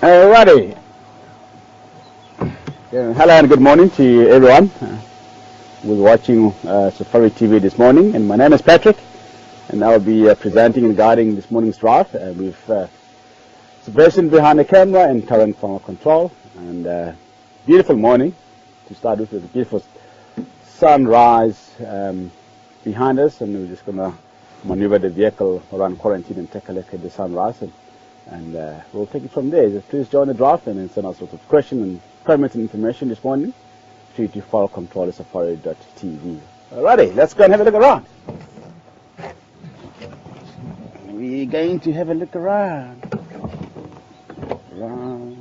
Alrighty. Hello and good morning to everyone who's watching Safari TV this morning. And my name is Patrick, and I'll be presenting and guiding this morning's drive with Sebastian behind the camera and Current from our control. And beautiful morning to start with a beautiful sunrise behind us, and we're just going to maneuver the vehicle around quarantine and take a look at the sunrise. And we'll take it from there. Just please join the draft and then send us lots of questions and comments and information this morning to file control at safari.tv. Alrighty, let's go and have a look around. We're going to have a look around. Round.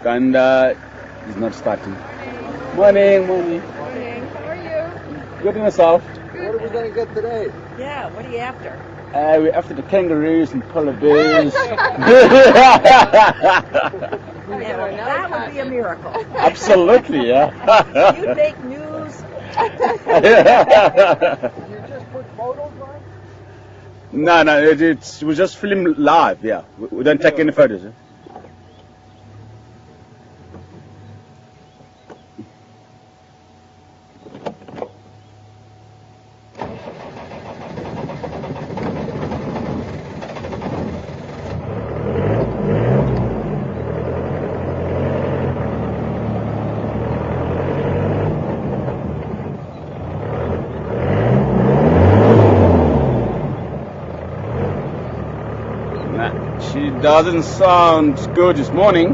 Ganda is not starting. Morning. Morning. How are you? Good in yourself. Good. What are we going to get today? Yeah, what are you after? We're after the kangaroos and polar bears. That would be a miracle. Absolutely, yeah. You'd make news. You just put photos on? No, we just film live, yeah. We don't take any photos. She doesn't sound good this morning.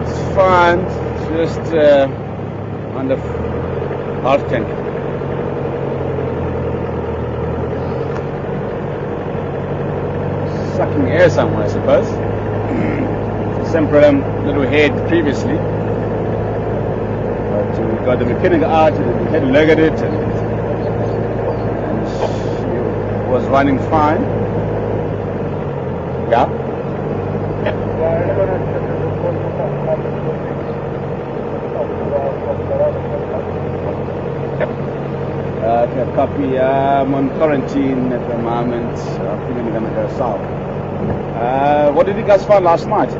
It's fine, just on the half tank. Sucking air somewhere, I suppose. Same problem that we had previously. But we got the mechanic out and we had to look at it, and it was running fine. Yeah? Okay, copy. I'm on quarantine at the moment. I think I'm going to go south. What did you guys find last night?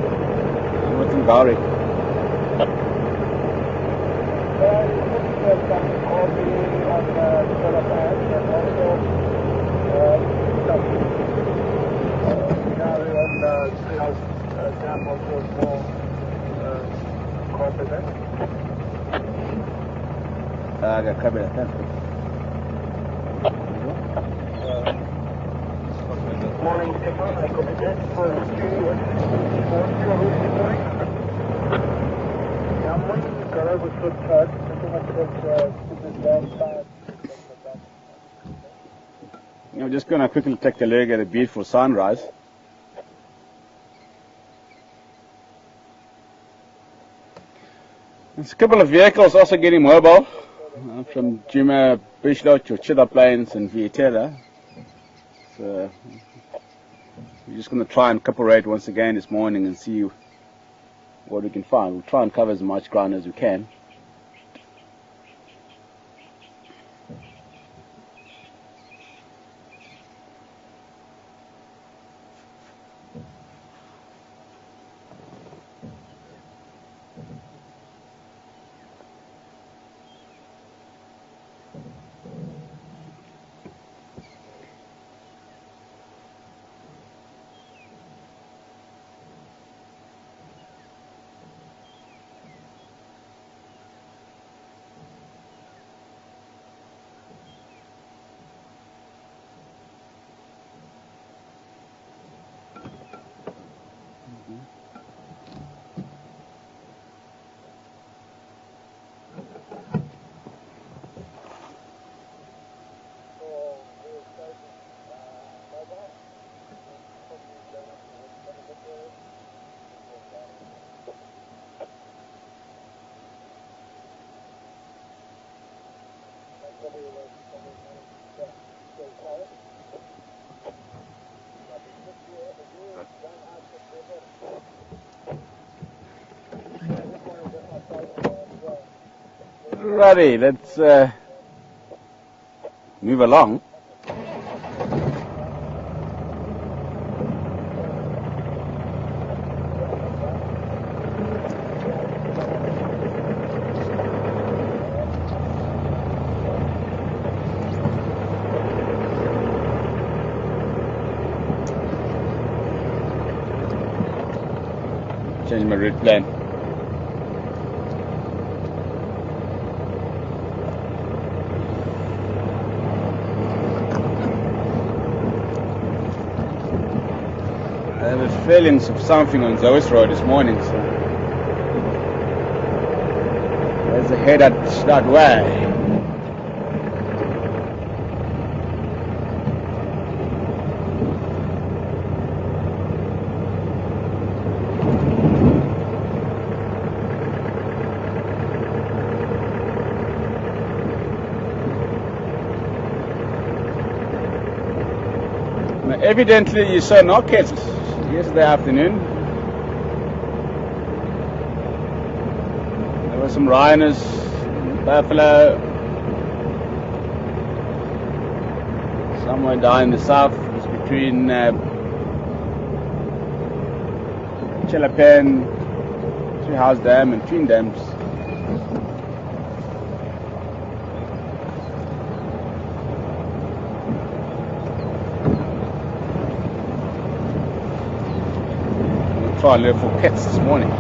What's in Gauri? I got covered at that. Morning, I could be dead for I'm just going to quickly take a look at a beautiful sunrise. There's a couple of vehicles also getting mobile from Juma, Bishlo to Chitha Plains and Vietela. So we're just going to try and cooperate once again this morning and see what we can find. We'll try and cover as much ground as we can. Righty, let's move along. Change my route plan. I have a feeling of something on Zois Road this morning, so let's head that way. Now, evidently you saw no kids yesterday afternoon. There were some rhinos, buffalo, somewhere down in the south. It's between Chilapen, Treehouse Dam and Twin Dams. Try and look for cats this morning.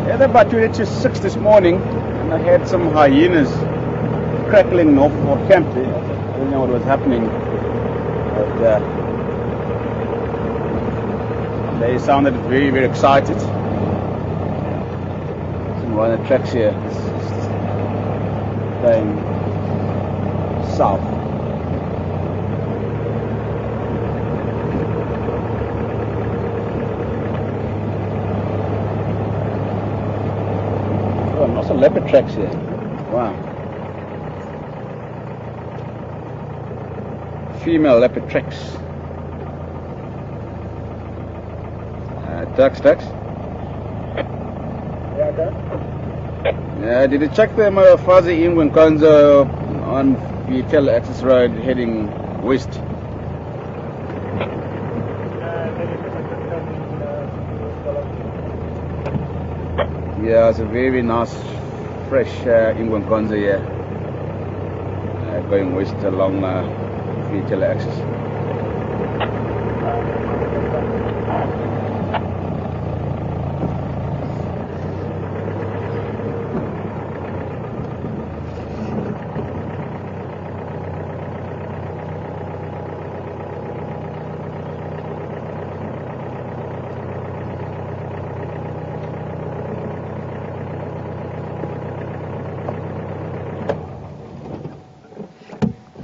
Yeah, they're about 20 to 6 this morning, and I had some hyenas crackling north of our camp there. I don't know what was happening, but they sounded very, very excited. Some rhino tracks here. It's going south. Oh, and also leopard tracks here. Wow. Female leopard tracks. Ducks. Yeah, okay. Yeah, did you check the Mafazi in Winkonzo on Vietel Access Road heading west? Yeah, it's a very nice, fresh England Gonza here, going west along Vietel Access.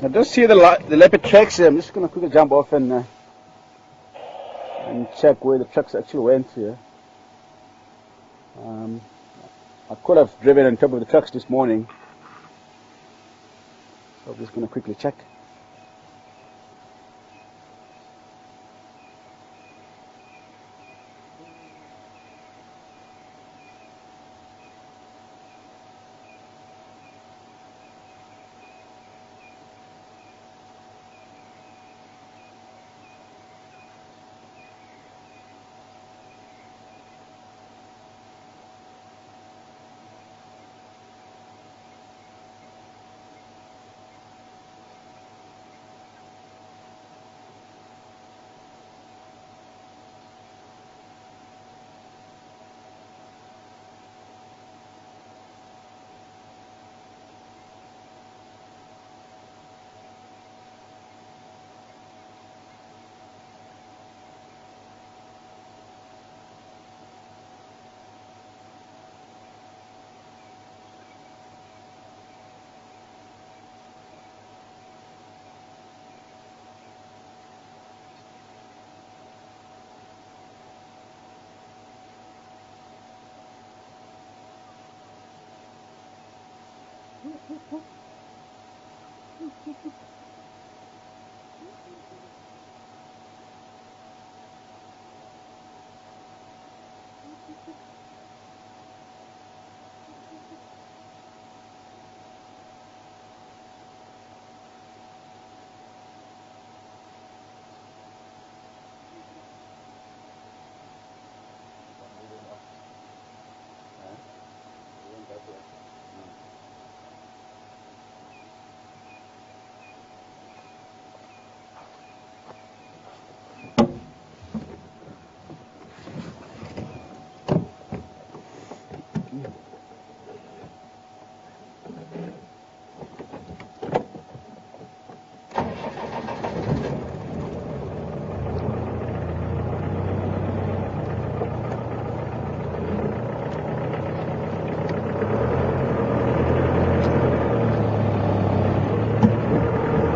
I just see the leopard tracks here. I'm just going to quickly jump off and check where the trucks actually went here. I could have driven on top of the trucks this morning, so I'm just going to quickly check.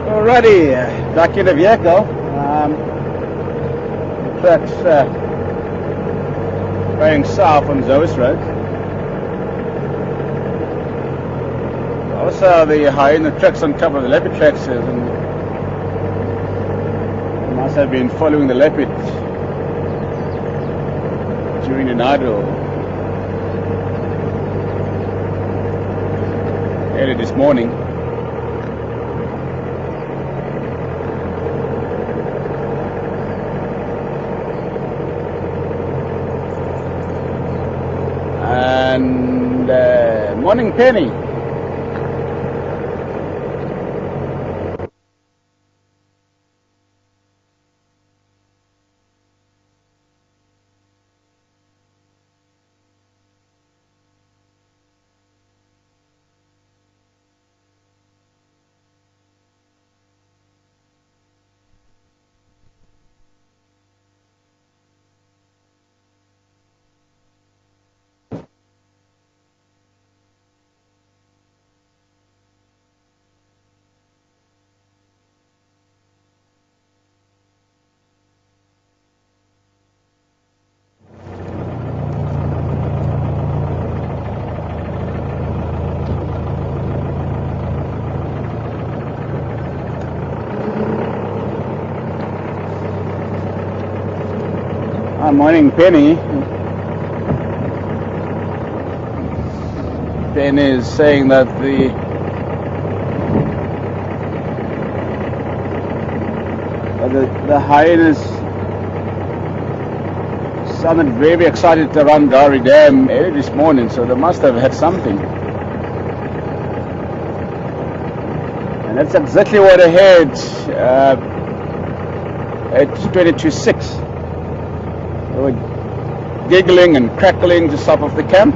Alrighty, back in the vehicle. Truck's going south on Zoas Road. Also, the hyena tracks on top of the leopard tracks, and must have been following the leopard during the night or early this morning. And morning, Penny. Morning, Penny. Penny is saying that the hyenas sounded very excited to run Dari Dam early this morning, so they must have had something. And that's exactly what I heard at 22:06. They were giggling and crackling just south of the camp.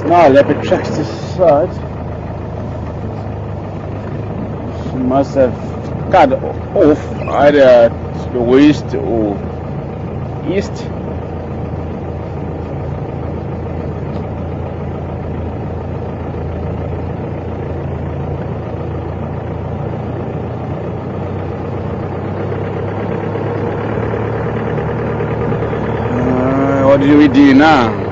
Now leopard tracks this side. She must have cut off either to the west or east. What do we do now?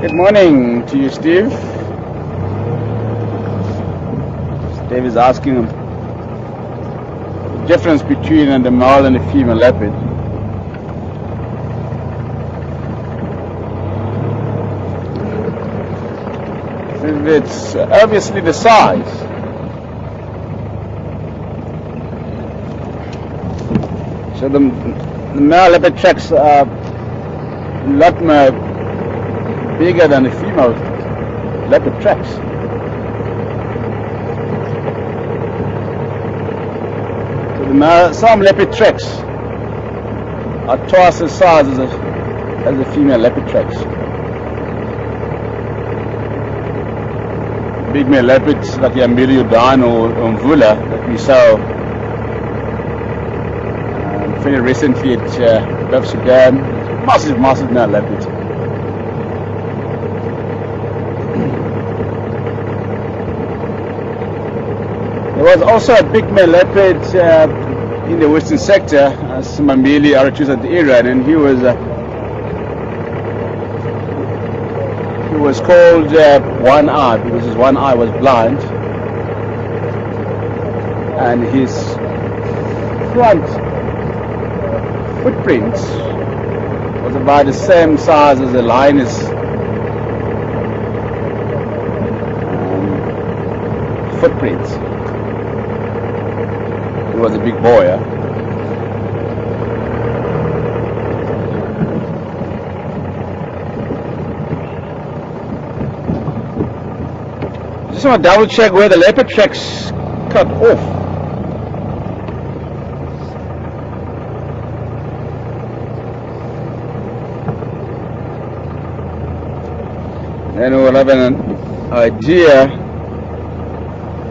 Good morning to you, Steve. Steve is asking him the difference between the male and the female leopard. It's obviously the size. So the male leopard tracks are a lot more bigger than the female leopard tracks. So some leopard tracks are twice the size as the female leopard tracks. Big male leopards like the Ambiliodine or Mvula that we saw fairly recently at South Sudan. Massive male leopards. There was also a big male leopard in the western sector, Simambili Arachusa Iran, and he was called One Eye because his one eye was blind, and his front footprints was about the same size as the lioness footprints. He was a big boy. Just want to double check where the leopard tracks cut off. Then we'll have an idea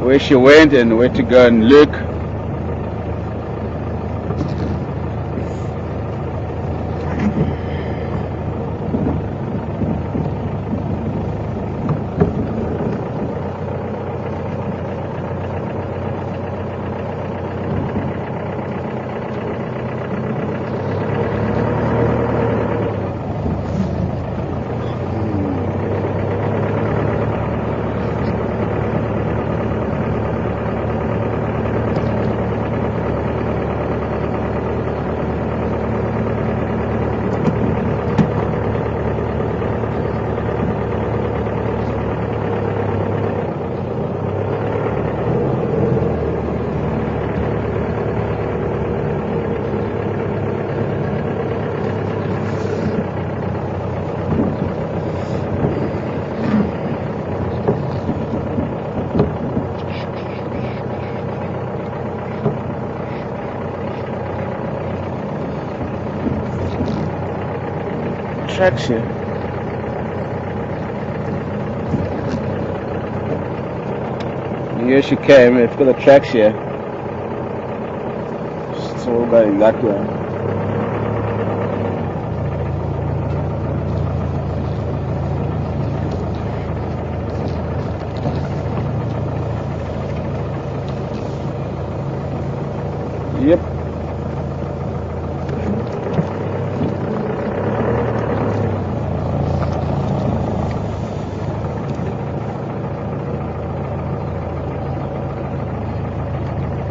where she went and where to go and look. Tracks here. Here she came. It's got the tracks here. It's all going that way. Yep.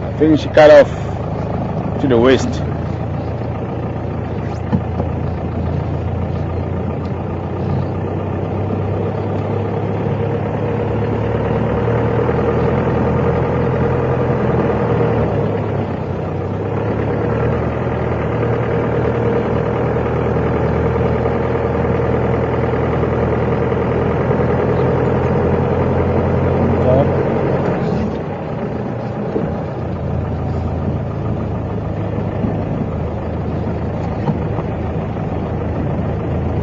I think she cut off to the west.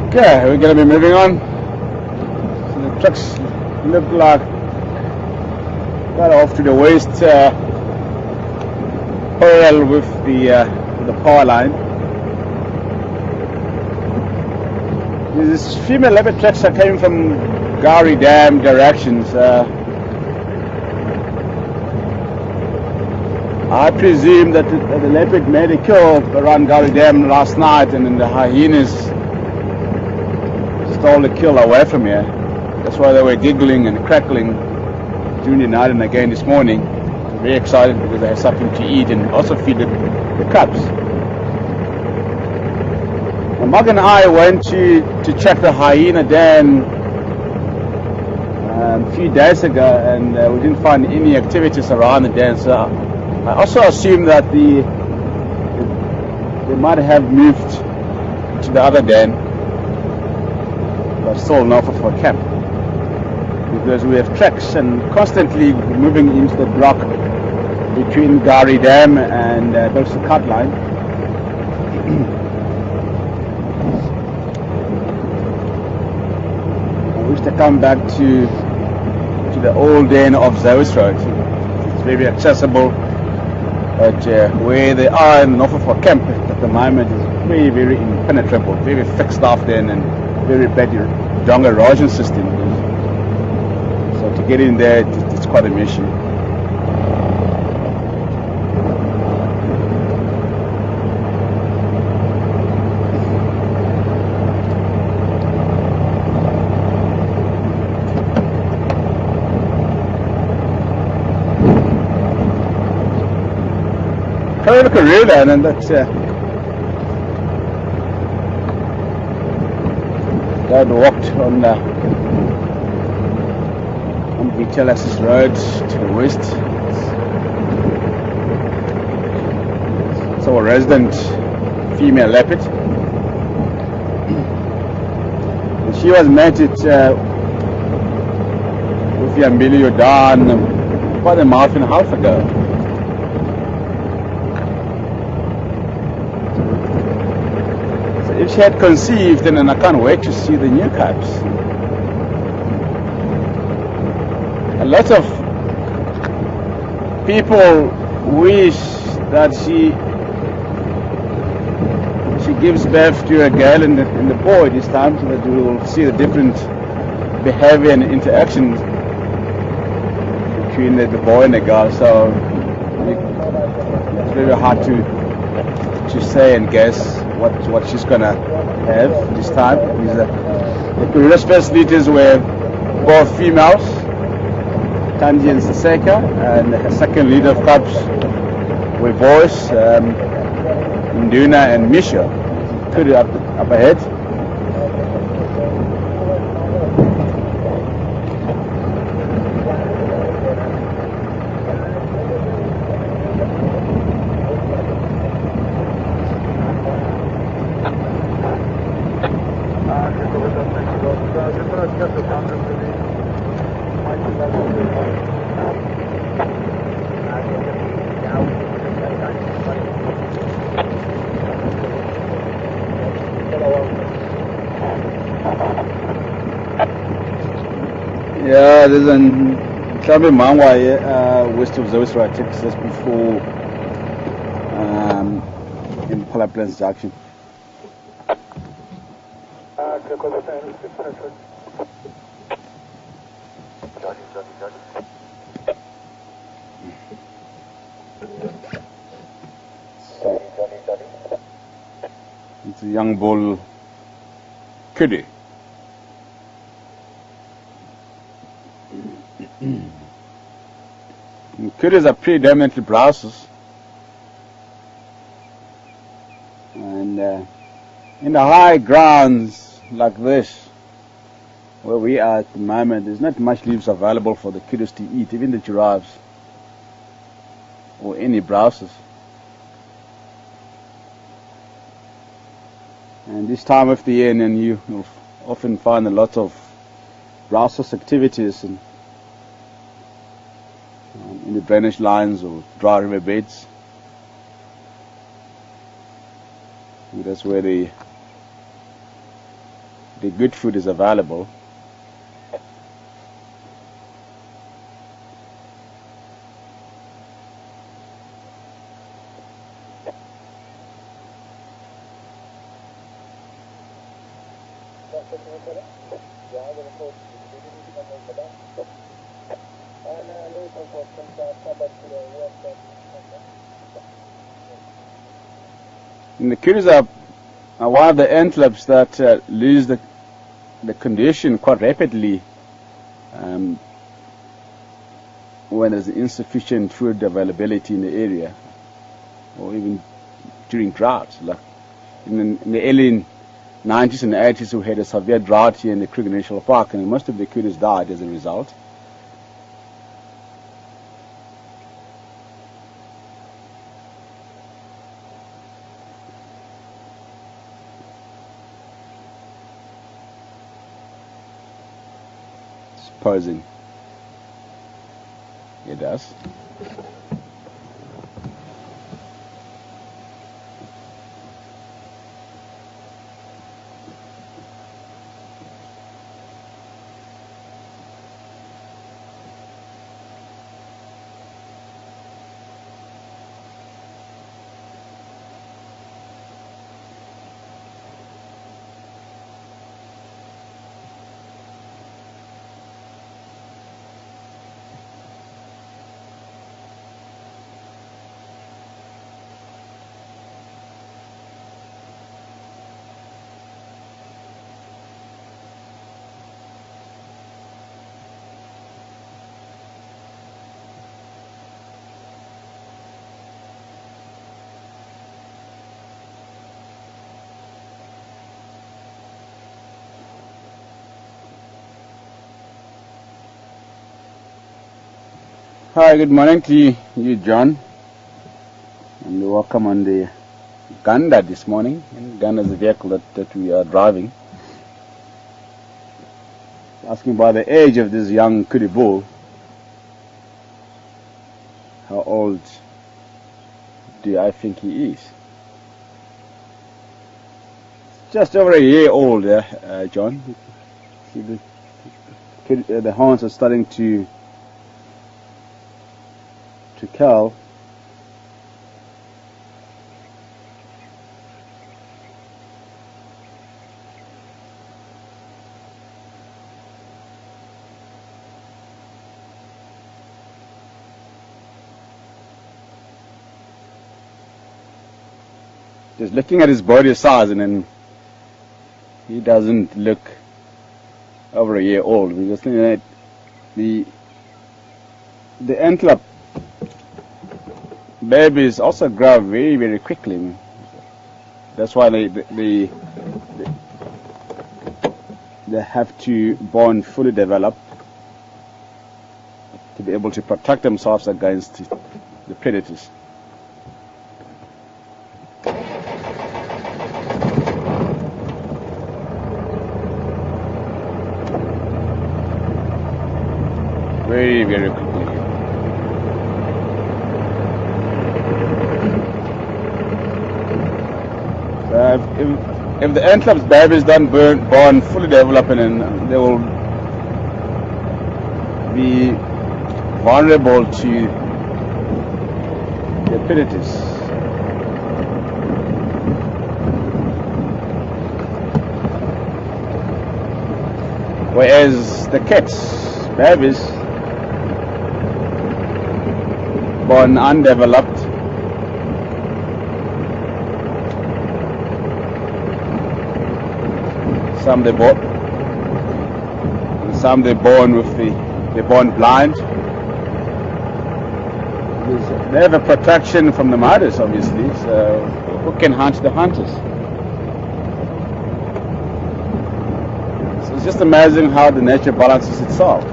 Okay, we're going to be moving on. So the trucks look like right off to the west, parallel with the power line. These female leopard tracks are coming from Gari Dam directions. I presume that the leopard made a kill around Gari Dam last night, and then the hyenas stole the kill away from here. That's why they were giggling and crackling during the night and again this morning. Very excited because they have something to eat and also feed the cubs. Now, Mug and I went to check the hyena den a few days ago, and we didn't find any activities around the den, so I also assume that the they might have moved to the other den, but still not for camp, because we have tracks and constantly moving into the block between Gari Dam and there's the cut line. I wish to come back to the old den of Zeus Road. It's very accessible, but where they are in Norfolk camp at the moment is very, very impenetrable, very thick stuff then, and very bad jungle erosion system. So to get in there, it's quite a mission. Look at river, and that's that walked on BTLS's road to the west. So a resident female leopard. And she was mated with Yambilio Don about a month and a half ago. If she had conceived, then I can't wait to see the new cubs. A lot of people wish that she gives birth to a girl and the boy this time, so that we will see the different behavior and interactions between the boy and the girl. So it's very hard to say and guess what she's gonna have this time. The previous first leaders were both females, Tanji and Saseka, and the second leader of cubs were boys, Nduna and Misha. Could up ahead. Yeah, there's an Travel Mangwai west of Zeusra takes us before in Polar Plains Junction. It's a young bull kiddie. Kiddies are predominantly browsers, and in the high grounds like this, where we are at the moment, there's not much leaves available for the kiddies to eat, even the giraffes or any browsers. And this time of the year, and you'll often find a lot of browsers activities in the drainage lines or dry river beds. And that's where the good food is available. And the kiddies are one of the antelopes that lose the condition quite rapidly when there's insufficient food availability in the area, or even during droughts. Like in the early 90s and 80s, we had a severe drought here in the Kruger National Park, and most of the kiddies died as a result. posing. It does. Hi, good morning to you, John, and welcome on the Ganda this morning. And Ganda is the vehicle that we are driving. Asking about the age of this young Kudi bull. How old do I think he is? Just over a year old, John. See the horns are starting to curl. Just looking at his body size, and then he doesn't look over a year old. We're just looking at the antler babies also grow very, very quickly. That's why they have to born fully developed to be able to protect themselves against the predators. Very, very quickly. If the antelopes babies don't born fully developing, and they will be vulnerable to the predators. Whereas the cats babies born undeveloped, some they're born with they're born blind. They have a protection from the mothers, obviously, so who can hunt the hunters? So it's just amazing how the nature balances itself.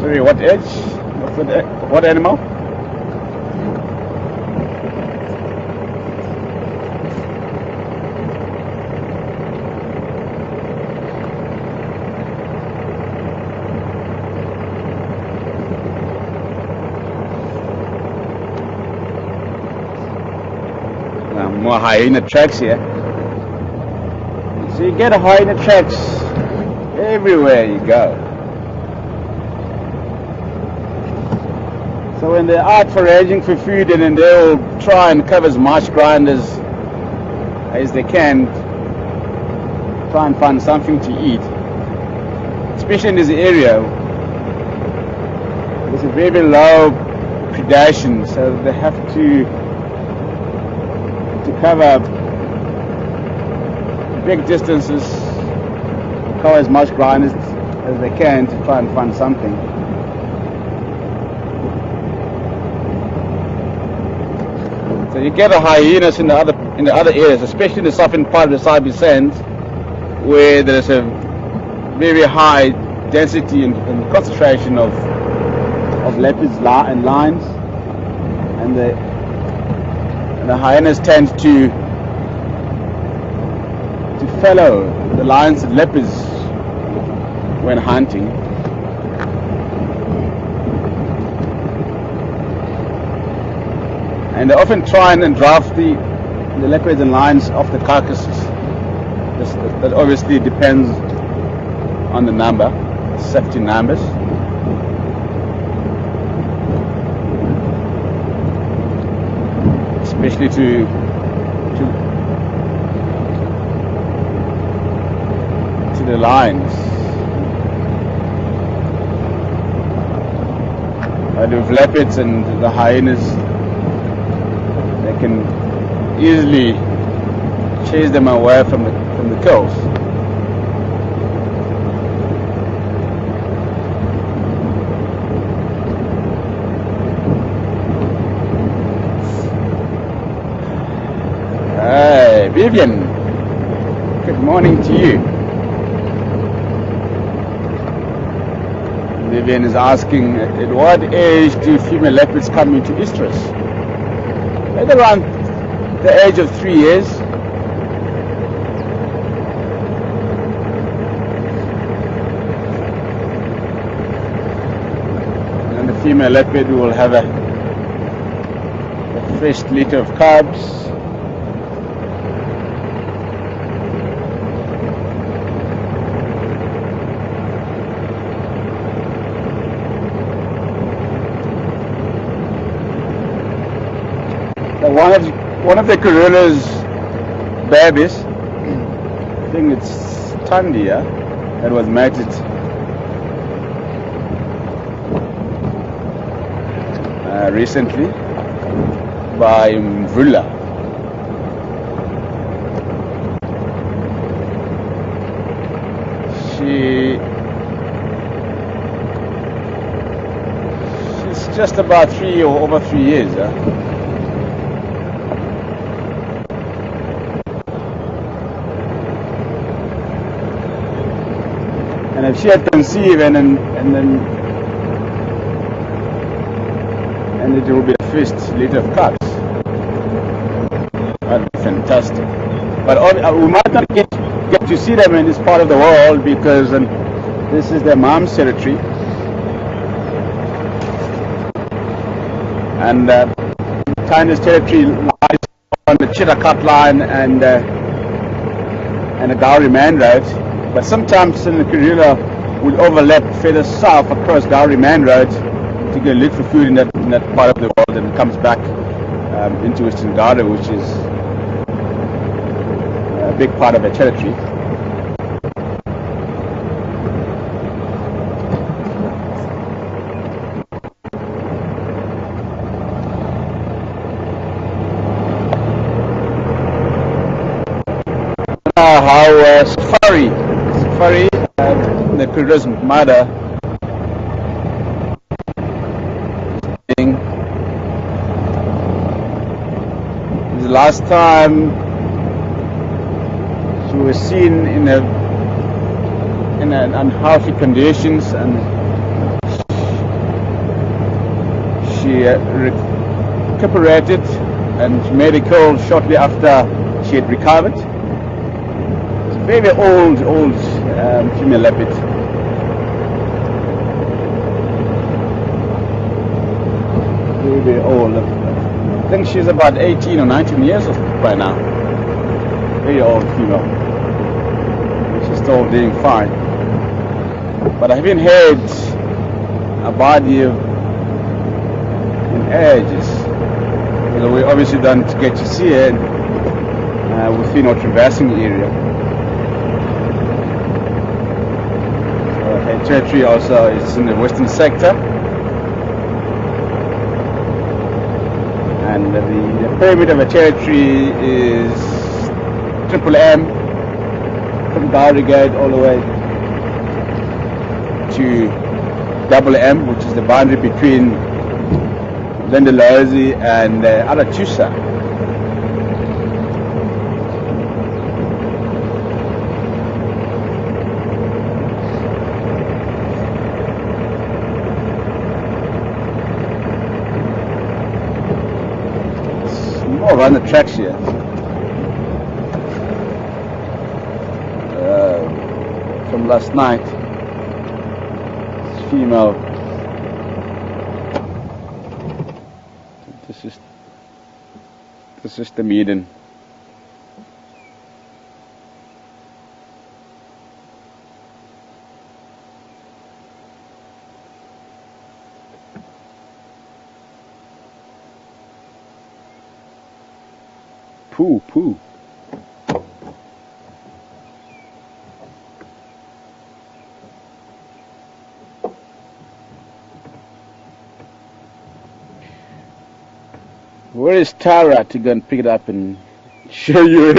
Sorry, what age? What animal? More hyena tracks here. So you get a hyena tracks everywhere you go. So when they're out foraging for food, and then they'll try and cover as much ground as they can, try and find something to eat. Especially in this area, there's a very, very low predation, so they have to cover big distances, cover as much ground as they can to try and find something. So you get a hyenas in the other in the other areas, especially in the southern part of the Sabi Sands, where there's a very high density and concentration of leopards and lions, and the hyenas tend to follow the lions and leopards when hunting. And they often try and draft the leopards and lions off the carcasses. That obviously depends on the number, safety numbers. Especially to the lions. With leopards and the hyenas, they can easily chase them away from the kills. Hey, Vivian, good morning to you. Vivian is asking, at what age do female leopards come into estrus? At around the age of 3 years. And the female leopard will have a fresh litter of cubs. One of the Corona's babies, I think it's Tandia, that was mated recently by Mvula. She's just about 3 or over 3 years. And if she had conceived and it will be the first litter of cubs, that'd be fantastic. But we might not get to see them in this part of the world because this is their mom's territory, and China's territory lies on the Chirakat line and the Gowrie Main Road. But sometimes in the Karula will overlap further south across Gowrie Main Road to go look for food in that part of the world, and it comes back into Western Ghana, which is a big part of their territory. How Safari, the Karula's mother, the last time she was seen in unhealthy conditions, and she recuperated and made a call shortly after she had recovered. Very old female leopard. Very old. I think she's about 18 or 19 years by now. Very old female. She's still doing fine. But I haven't heard about you in ages. We obviously don't get to see her within our traversing area. Her territory also is in the western sector, and the pyramid of a territory is Triple M from Gowrie Gate all the way to Double M, which is the boundary between Lindolozi and Arachusa. I'll run the tracks here. From last night. It's female. This is the maiden. Poo. Where is Tara to go and pick it up and show you?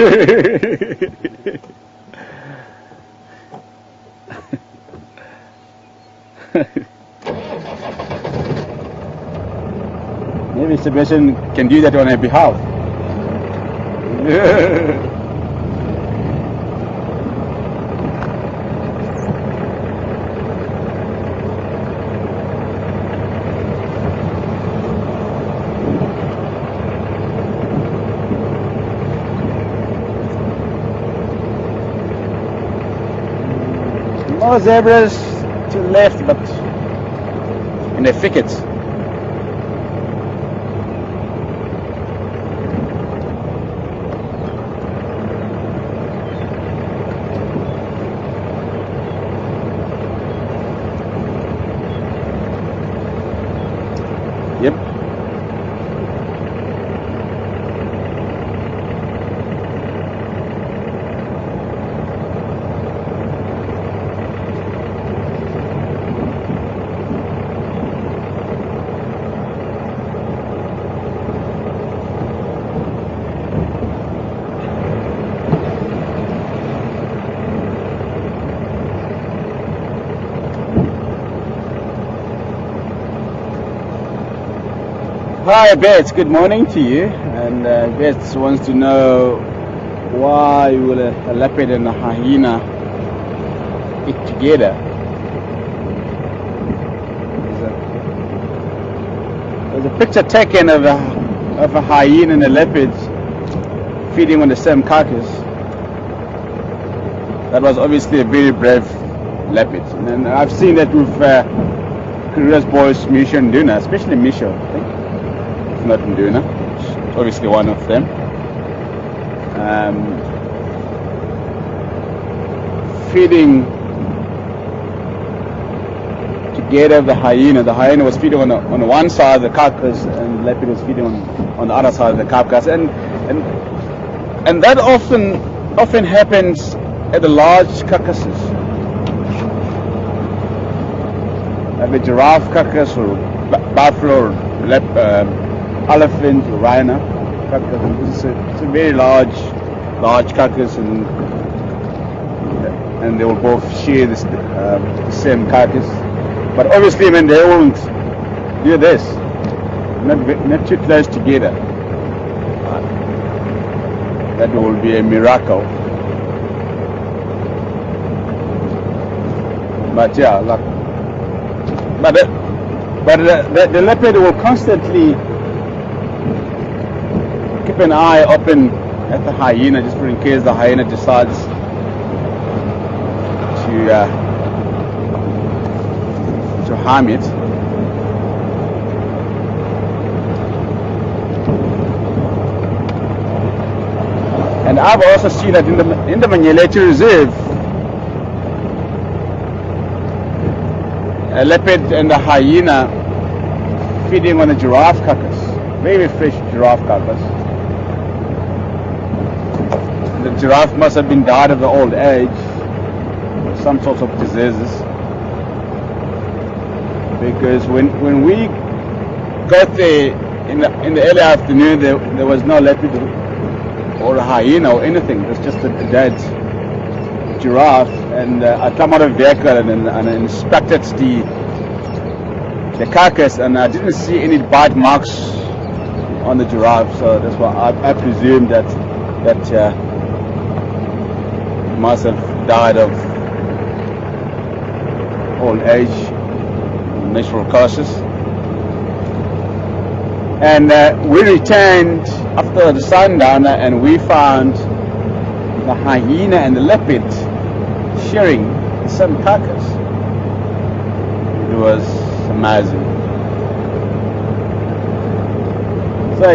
Maybe Sebastian can do that on her behalf. No zebras to the left, but in the thickets. Yep. Hi Bets, good morning to you. And Bets wants to know why will a leopard and a hyena eat together? There's a picture taken of a hyena and a leopard feeding on the same carcass. That was obviously a very brave leopard. And I've seen that with Korea's boys, Misha and Duna, especially Misha, I think. Not Nduna, obviously one of them. Feeding together the hyena. The hyena was feeding on one side of the carcass, and the leopard was feeding on the other side of the carcass. And that often happens at the large carcasses, at the giraffe carcass or buffalo or elephant, rhino carcass. It's a very large carcass, and they will both share the same carcass. But obviously, when they won't do this, not too close together, that will be a miracle. But yeah, the leopard will constantly keep an eye open at the hyena, just in case the hyena decides to harm it. And I've also seen that in the Manyeleti Reserve, a leopard and a hyena feeding on a giraffe carcass, very fresh giraffe carcass. The giraffe must have been died of the old age, or some sorts of diseases. Because when we got there in the early afternoon, there was no leopard or a hyena or anything. It was just a dead giraffe. And I came out of the vehicle and inspected the carcass, and I didn't see any bite marks on the giraffe. So that's why I presume that must have died of old age, natural causes. And we returned after the sundown, and we found the hyena and the leopard sharing the same carcass. It was amazing. So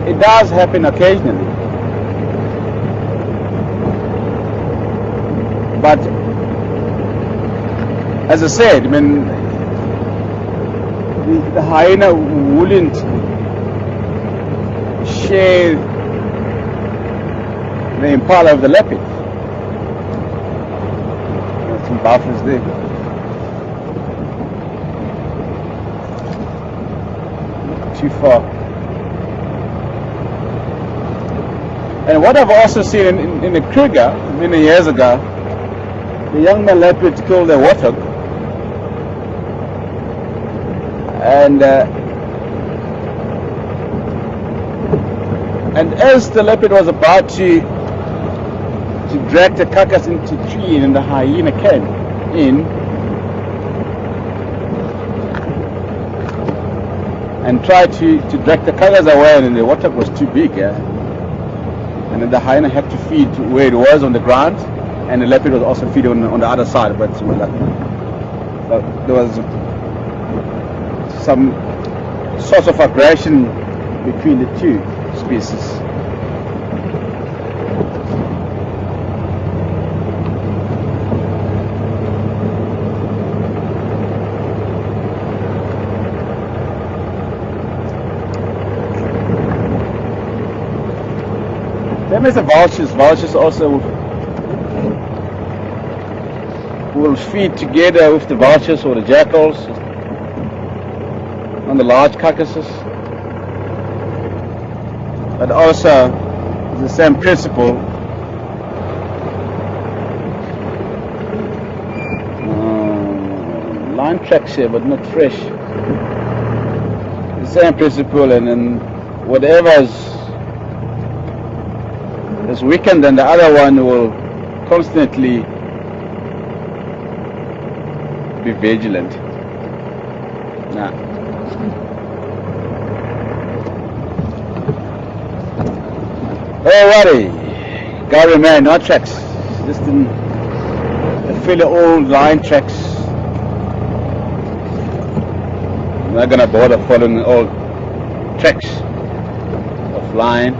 it does happen occasionally. But as I said, I mean, the hyena wouldn't share the impala of the leopard. There's some buffers there. Not too far. And what I've also seen in the Kruger many years ago, the young man leopard killed a warthog, and as the leopard was about to drag the carcass into the tree, and the hyena came in and tried to drag the carcass away, and the warthog was too big, and then the hyena had to feed where it was on the ground, and the leopard was also feeding on the other side. But there was some sort of aggression between the two species. Then there's the vultures. Vultures also will feed together with the vultures or the jackals on the large carcasses. But also the same principle. Line tracks here, but not fresh. The same principle, and then whatever is weakened, then the other one will constantly be vigilant. Nah. Oh, worry. Gary man, no tracks. Just in the fairly old line tracks. I'm not gonna bother following old tracks of line.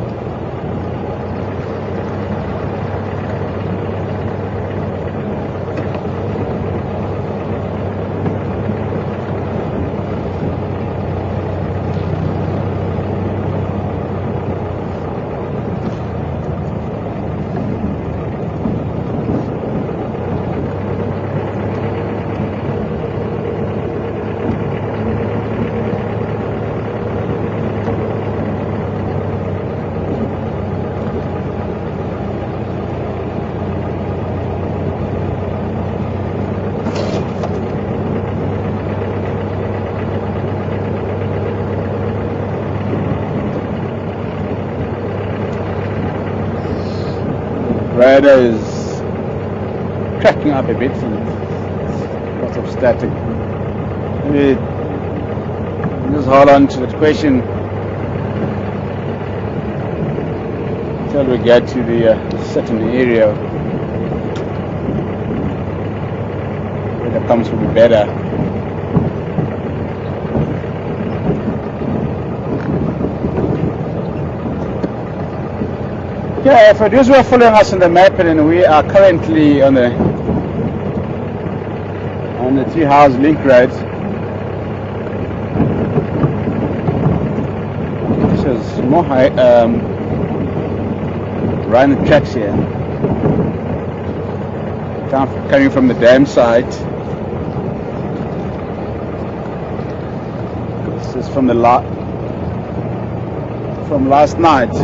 Radar is cracking up a bit, and lots of static. Maybe just hold on to that question until we get to the certain area where the comes will be better. Yeah, for those who are following us on the map, and we are currently on the Tea House Link Road. This is more high, around the tracks here. Coming from the dam side. This is from from last night.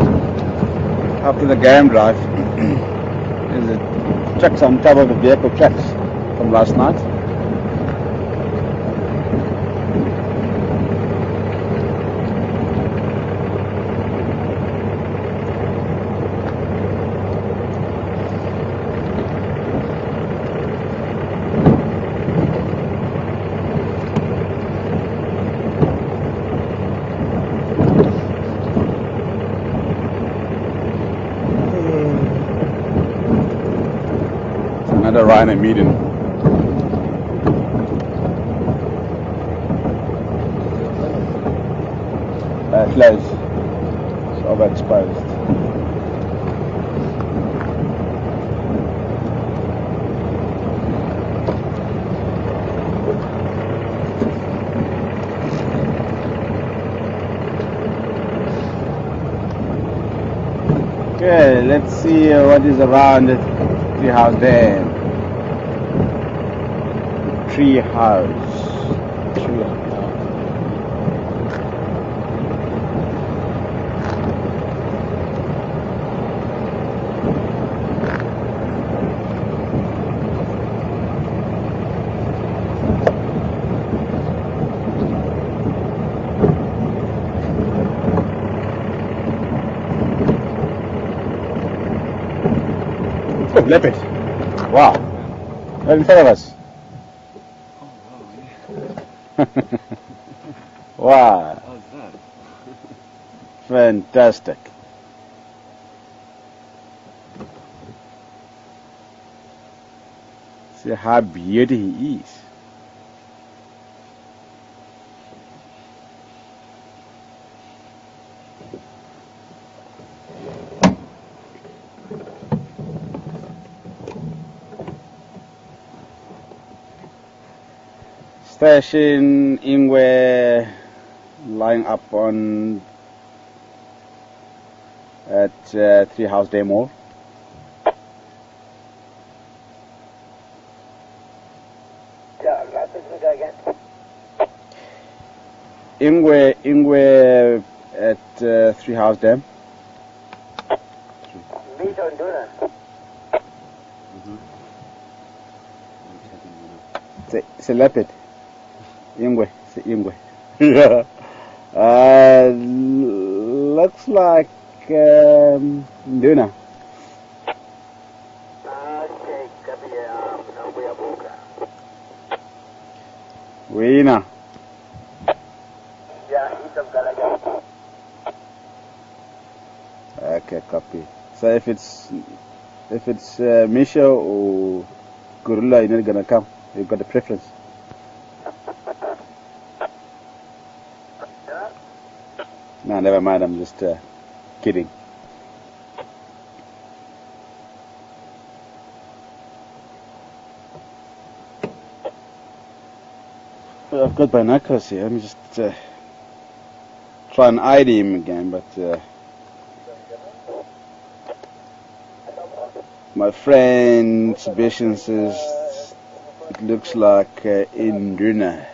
After the game drive, there's the tracks on top of the vehicle tracks from last night. another Rhino meeting. Close. It's overexposed. Okay, let's see what is around the tree house there. Tree house. Tree house. Oh, leopard. Wow. Right in front of us. Wow. How's that? Fantastic. See how beautiful he is. Station Ingwe lying up on at Three House Day Mall. Ingwe at Three House Dam. It's a leopard. Ingwe, it's Ingwe. Looks like Duna. Wina. Okay, copy. So if it's Misha or Gorilla, you're not gonna come. You've got a preference. No, never mind. I'm just kidding. Well, I've got binoculars here. Let me just try and ID him again, but my friend Sebastian says it looks like Induna.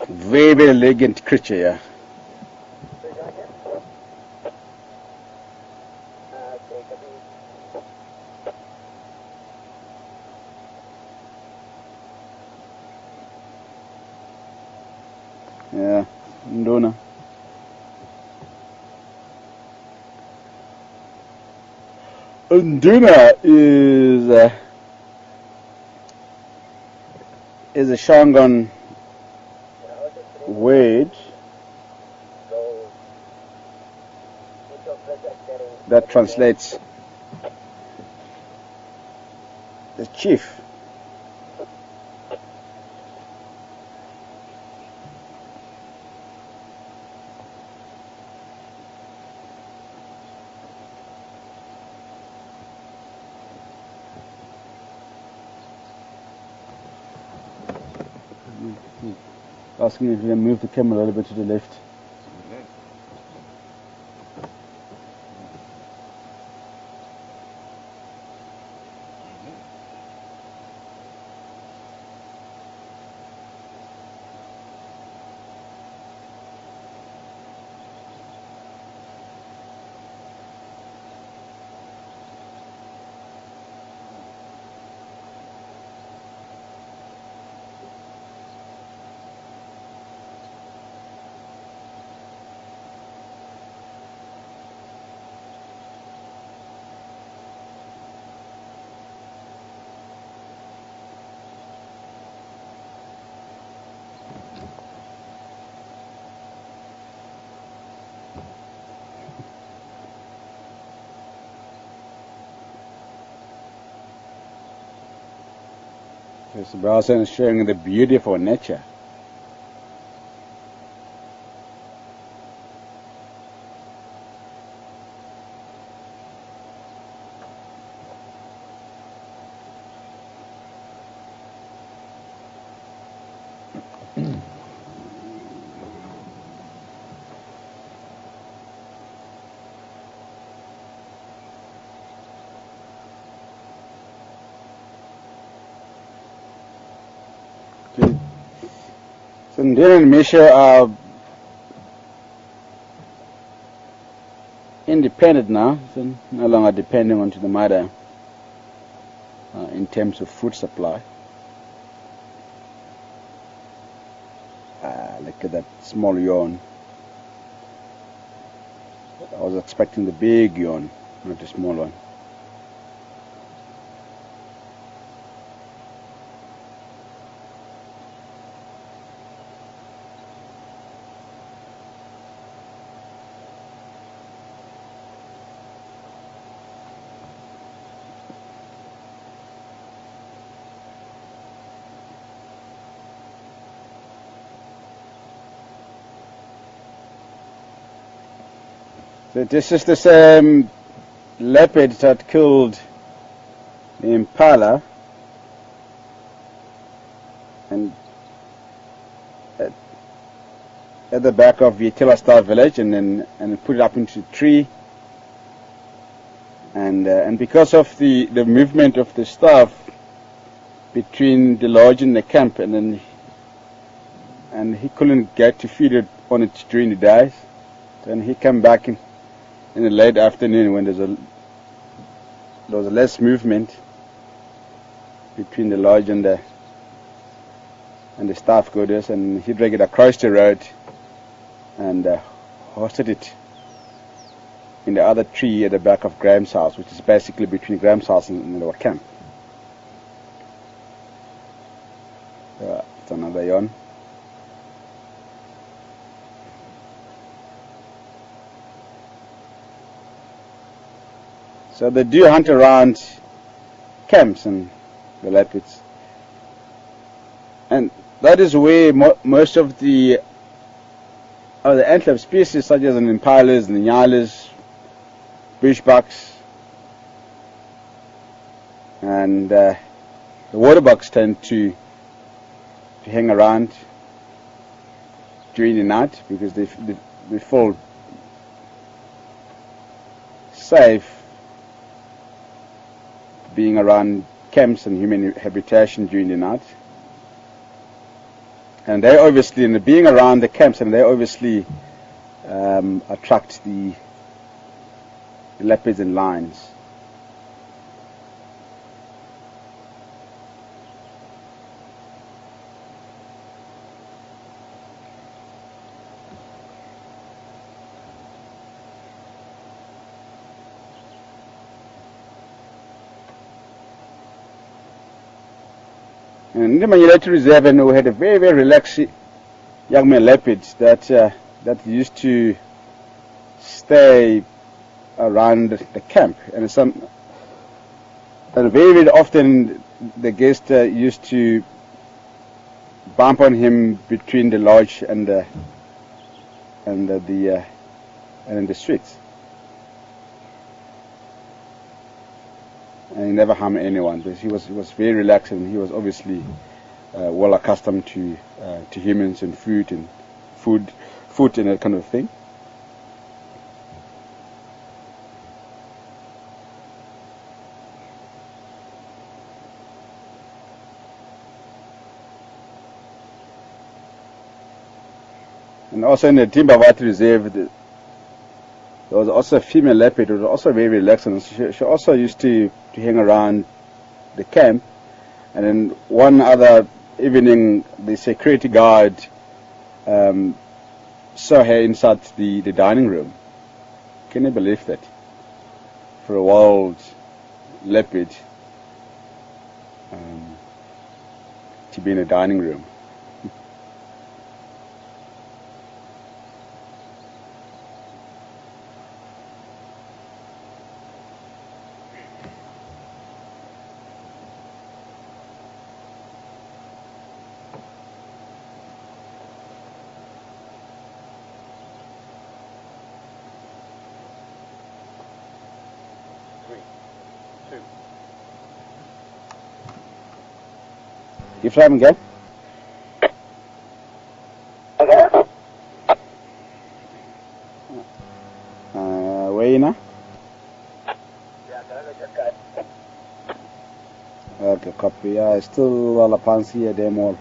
Very, very elegant creature, yeah. Yeah, Ndona. Nduna is a Shangan word that translates the chief. Asking if you can move the camera a little bit to the left. This browser is showing the beauty of our nature. So Ndina and Misha are independent now, so no longer depending on the mother in terms of food supply. Look at that small yawn. I was expecting the big yawn, not the small one. So this is the same leopard that killed the impala, and at the back of the Star village, and put it up into a tree, and because of the movement of the staff between the lodge and the camp, and he couldn't get to feed it on it during the days, then he came back in the late afternoon when there was less movement between the lodge and the staff quarters, and he dragged it across the road and hosted it in the other tree at the back of Graham's house, which is basically between Graham's house and our camp. It's another yawn. So they do hunt around camps and the leopards, and that is where most of the antelope species, such as the impalas, the nyalas, bushbucks, and the waterbucks tend to hang around during the night because they feel safe being around camps and human habitation during the night. And they obviously, in being around the camps, and they obviously attract the leopards and lions. And in the Manulati Reserve, and we had a very, very relaxed young male leopard that used to stay around the camp, and very, very often the guest used to bump on him between the lodge and the streets, and he never harmed anyone because he was very relaxed, and he was obviously well accustomed to humans and food and that kind of thing. And also in the Timbawati Reserve, there was also a female leopard who was also very relaxed, and she also used to hang around the camp. And then one other evening, the security guard saw her inside the dining room. Can you believe that? For a wild leopard to be in a dining room. Ephraim again. Where you now? Okay, copy. Yeah, still all upon see a demo.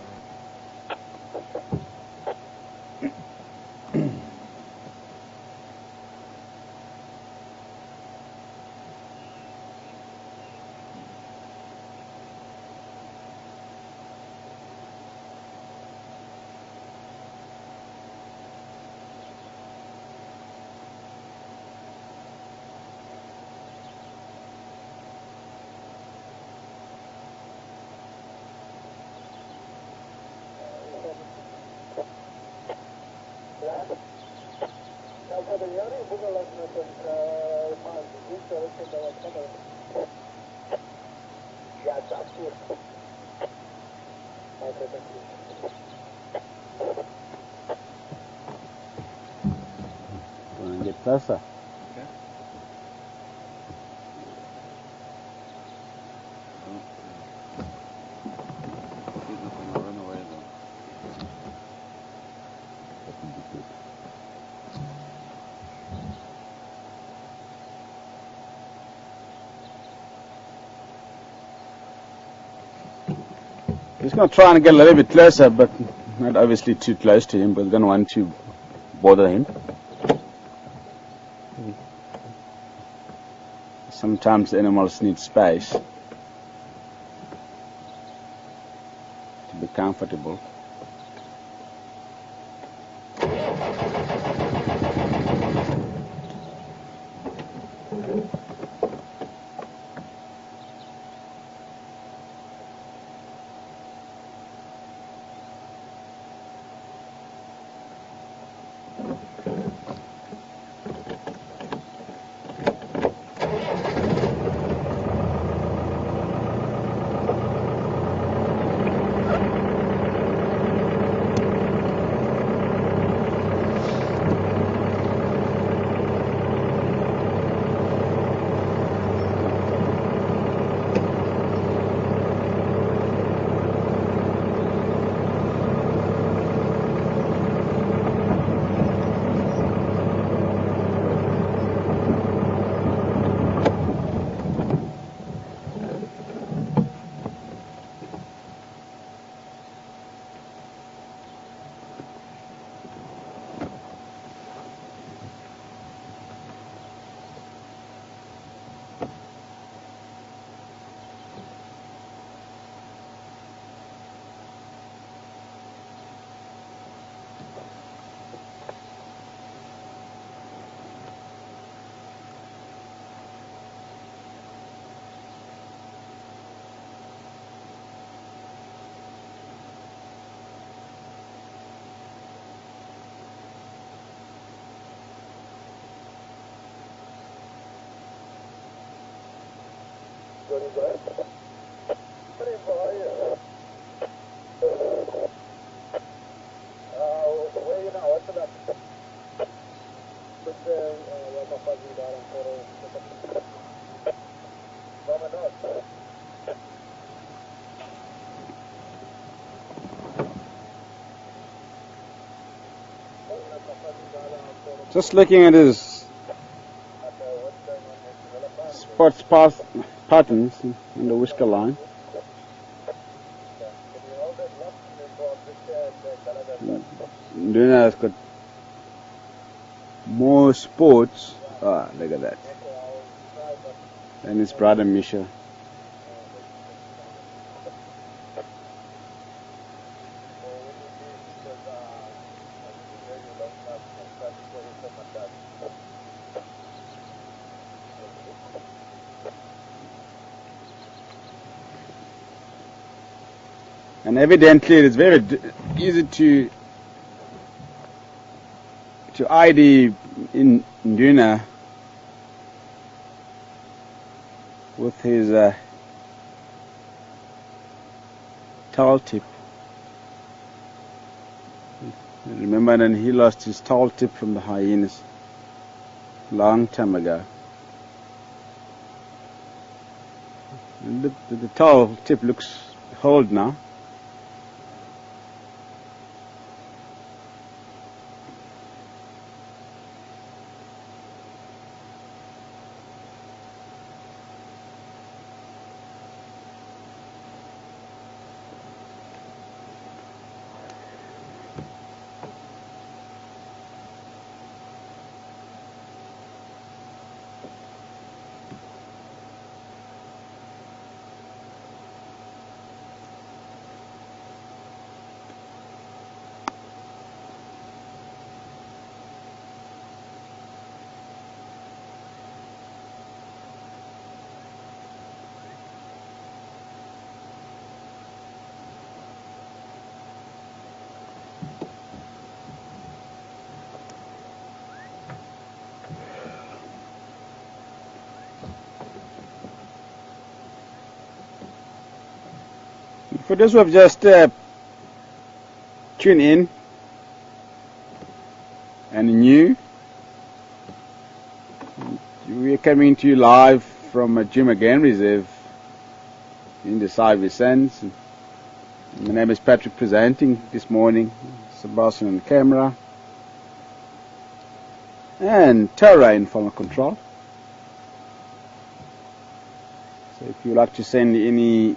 Gonna get closer. Okay. He's not gonna run away though. That would be good. Just gonna try and get a little bit closer, but not obviously too close to him, but don't want to bother him. Sometimes animals need space to be comfortable. Just looking at his spots patterns in the whisker line. Nduna has got more spots. Ah, look at that. And his brother Misha. And evidently it is very easy to ID in Nduna with his towel tip. Remember, then he lost his towel tip from the hyenas long time ago. And the towel tip looks old now. For those who have just tuned in and new, we are coming to you live from a Jima Game Reserve in the Saivi Sands. My name is Patrick, presenting this morning. Sebastian on camera, and Tara in final control. So if you'd like to send any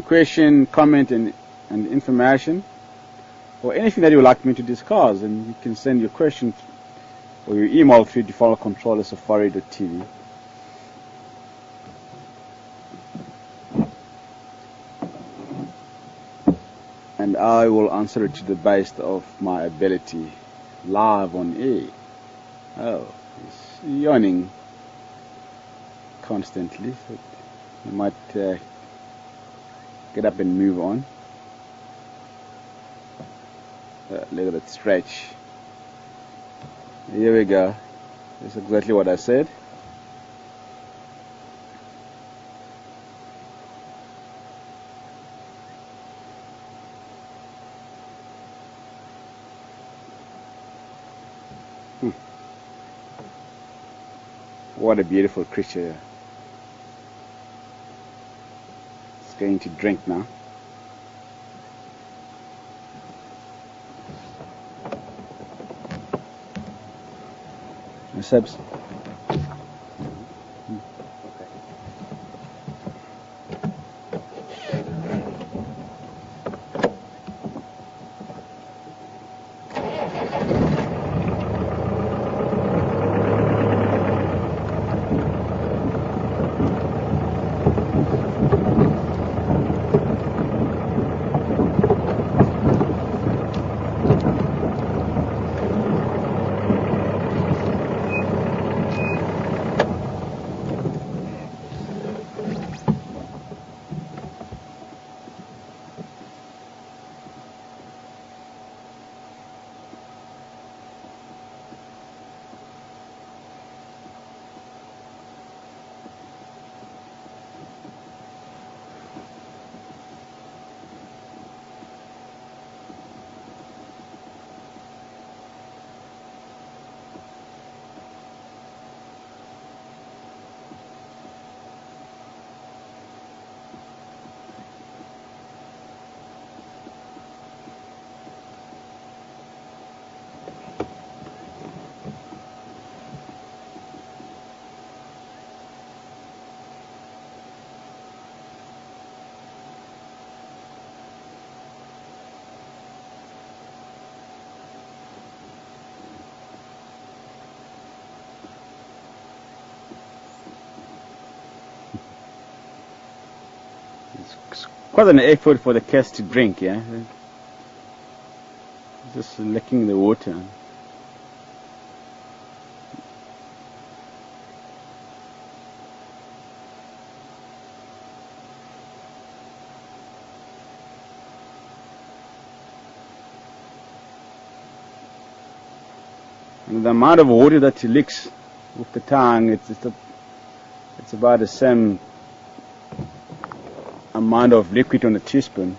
question, comment, and information, or anything that you would like me to discuss, then you can send your question or your email through the final control at safari.tv. And I will answer it to the best of my ability, live on air. Oh, he's yawning constantly, so you might get up and move on. Look at that stretch. Here we go. That's exactly what I said. What a beautiful creature. It's going to drink now. Sebs. It's quite an effort for the cats to drink, yeah? Just licking the water. And the amount of water that he licks with the tongue, it's about the same amount of liquid on a teaspoon.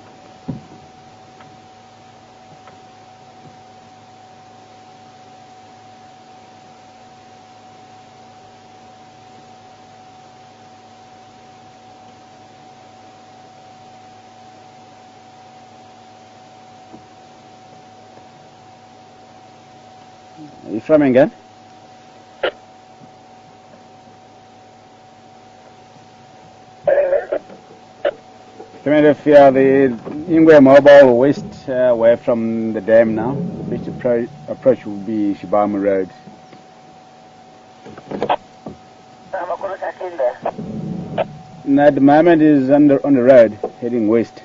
Are you filming again? If the Ingwe Mobile west away from the dam now, which approach will be Shibama Road. And at the moment is on the road, heading west.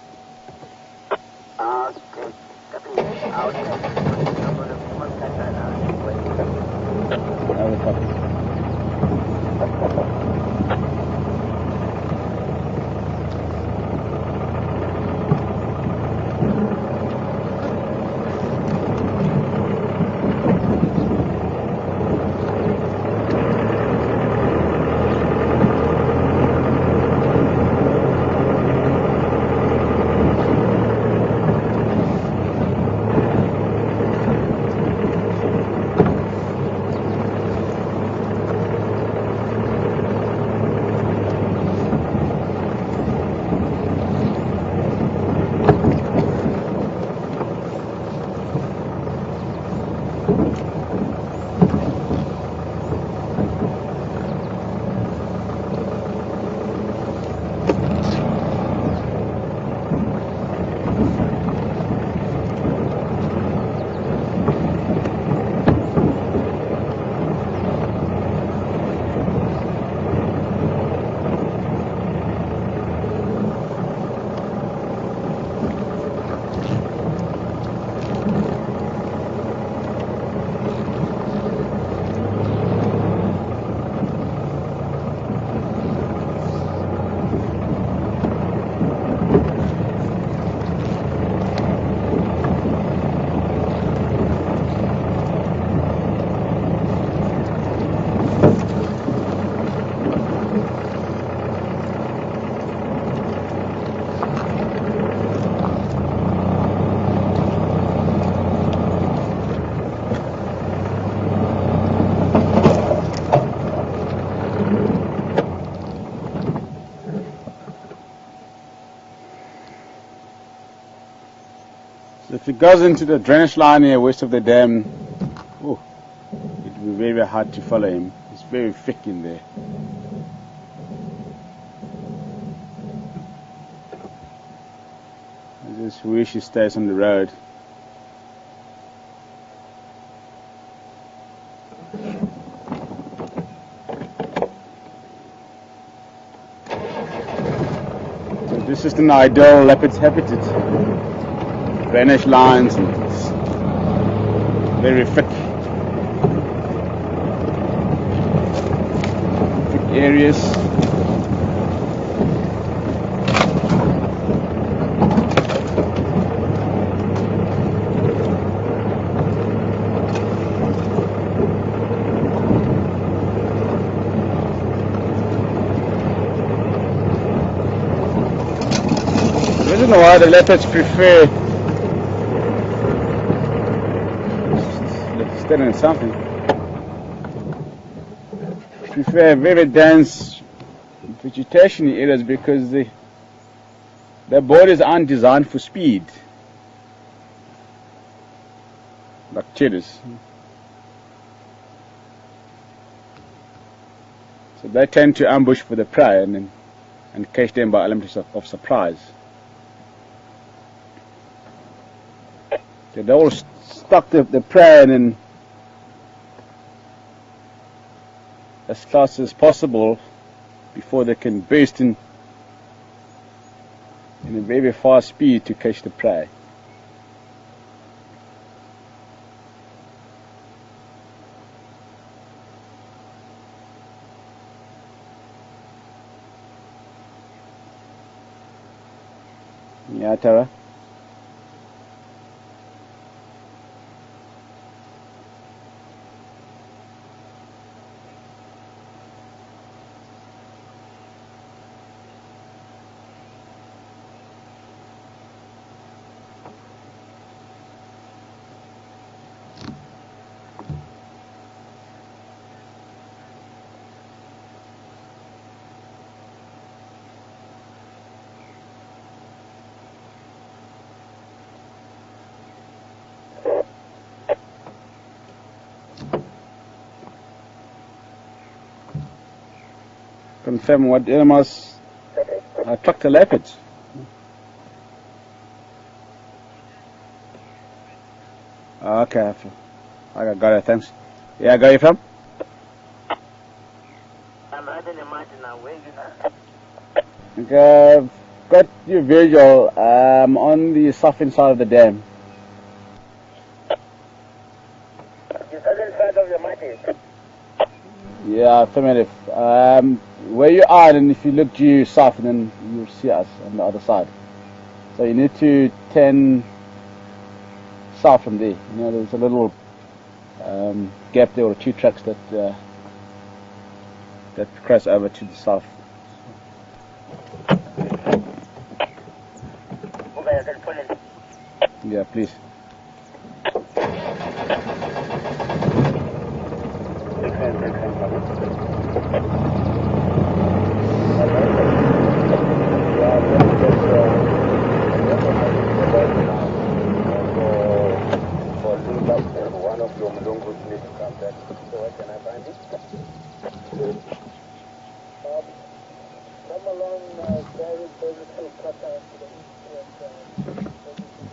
it goes into the drainage line here west of the dam, oh, it will be very, very hard to follow him. It's very thick in there. I just wish he stays on the road. So this is an ideal leopard's habitat. Drainage lines and it's very thick areas. I don't know why the leopards prefer standing something. Prefer very dense vegetation areas because their bodies aren't designed for speed like cheetahs. So they tend to ambush for the prey and catch them by elements of surprise. So they all stalk the prey and then as fast as possible before they can burst in a very fast speed to catch the prey. Yeah, Tara? Confirm what animals attract the leopards. Okay, I got it, thanks. Yeah, where are you from? I'm out in the mountain now. Where you now? Okay, I've got your visual on the southern side of the dam. The southern side of the mountain. Yeah, affirmative. Where you are, and if you look due south, then you'll see us on the other side. So you need to turn south from there. You know, there's a little gap there, or two tracks that cross over to the south. Okay, I can pull it. Yeah, please. One of your Mlungus needs to come back. So where can I find it? Come along very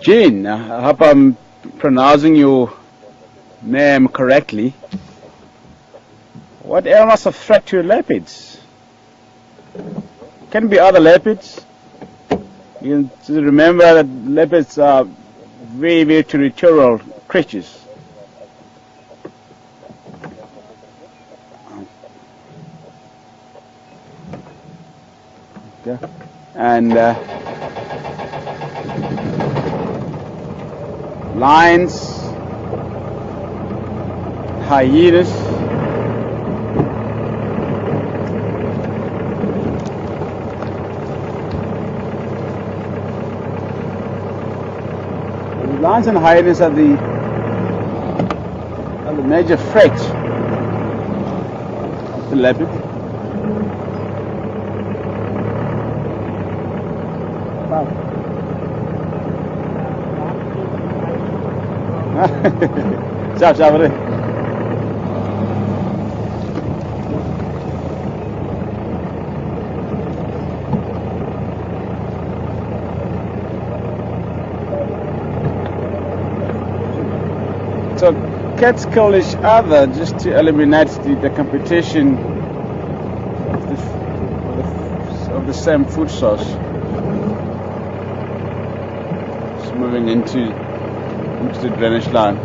Jean, I hope I'm pronouncing your name correctly. What animals are threat to leopards? Can be other leopards. You have to remember that leopards are very, very territorial creatures. Okay. And lions, hyenas, lions and hyenas are the major threat of the leopard. Ciao, ciao, buddy. So cats kill each other just to eliminate the competition of the same food source. Just moving into the drainage line.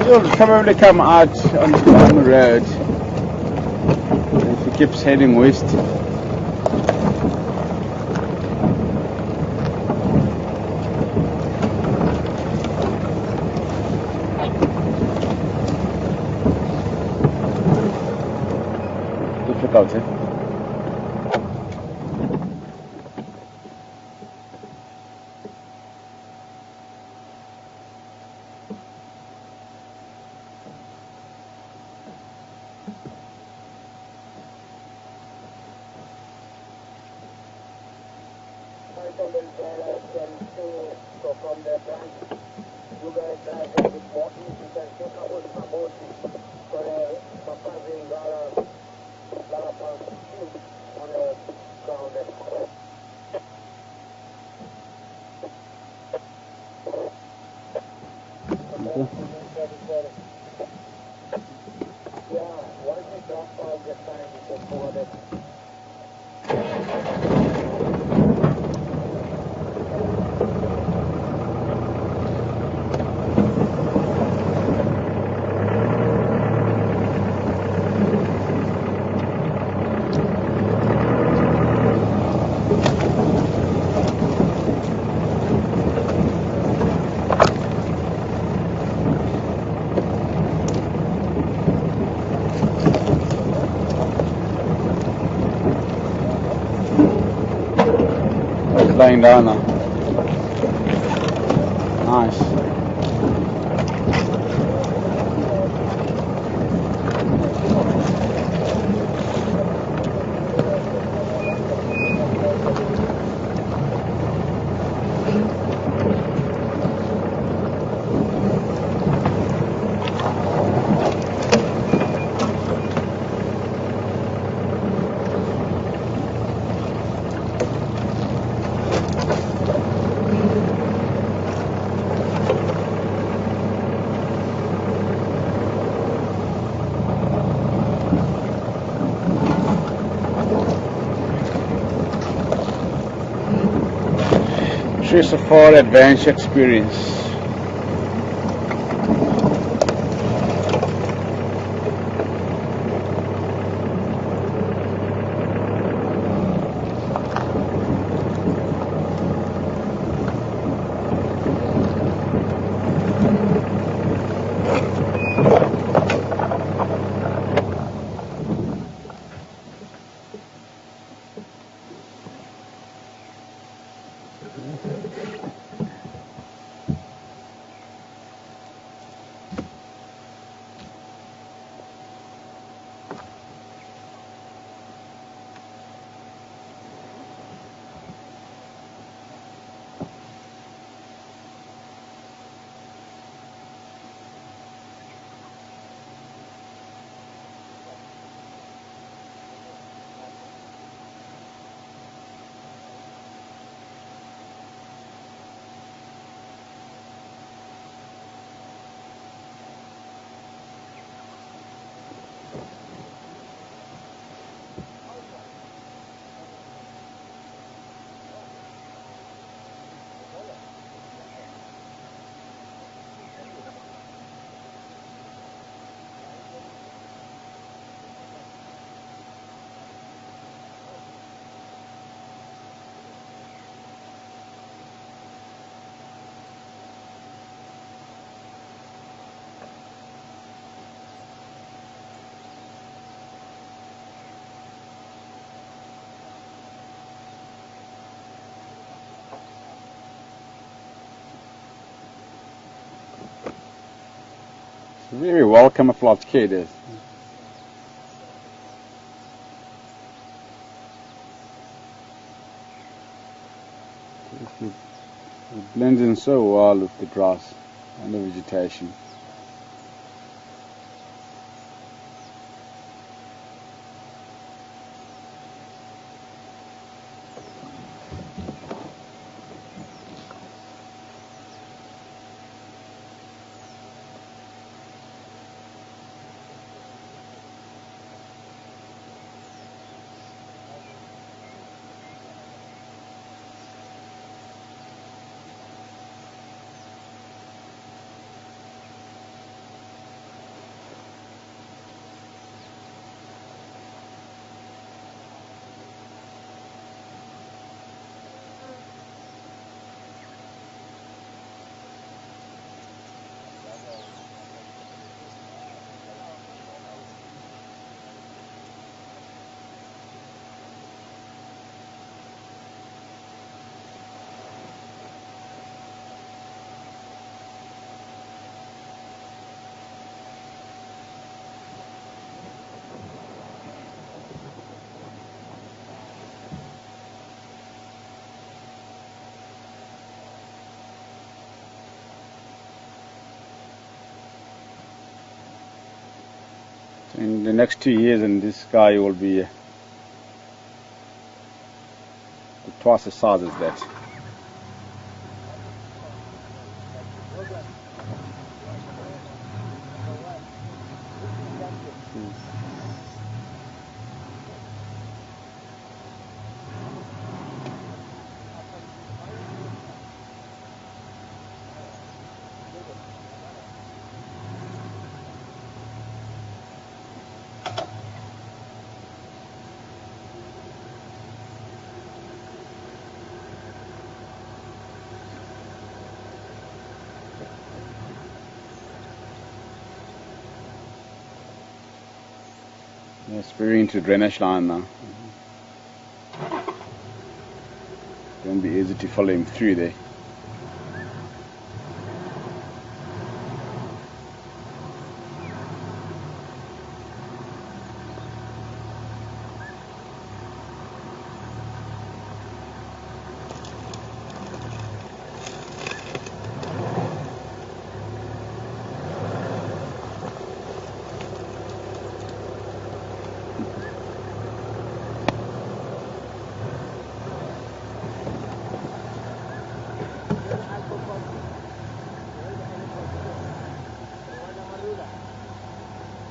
He'll probably come out on the road if he keeps heading west. Difficult, eh? So from the branch, you guys drive a bit more east, you can take out with my boat. So the passing got a lot of on the ground there. Yeah, once you drop off the time, you can forward it. It's lying down now. Nice. Choose a full adventure experience. Very well camouflaged kid is. It blends in so well with the grass and the vegetation. In the next 2 years, and this guy will be twice the size as that. It's very into drainage line now. Won't be easy to follow him through there.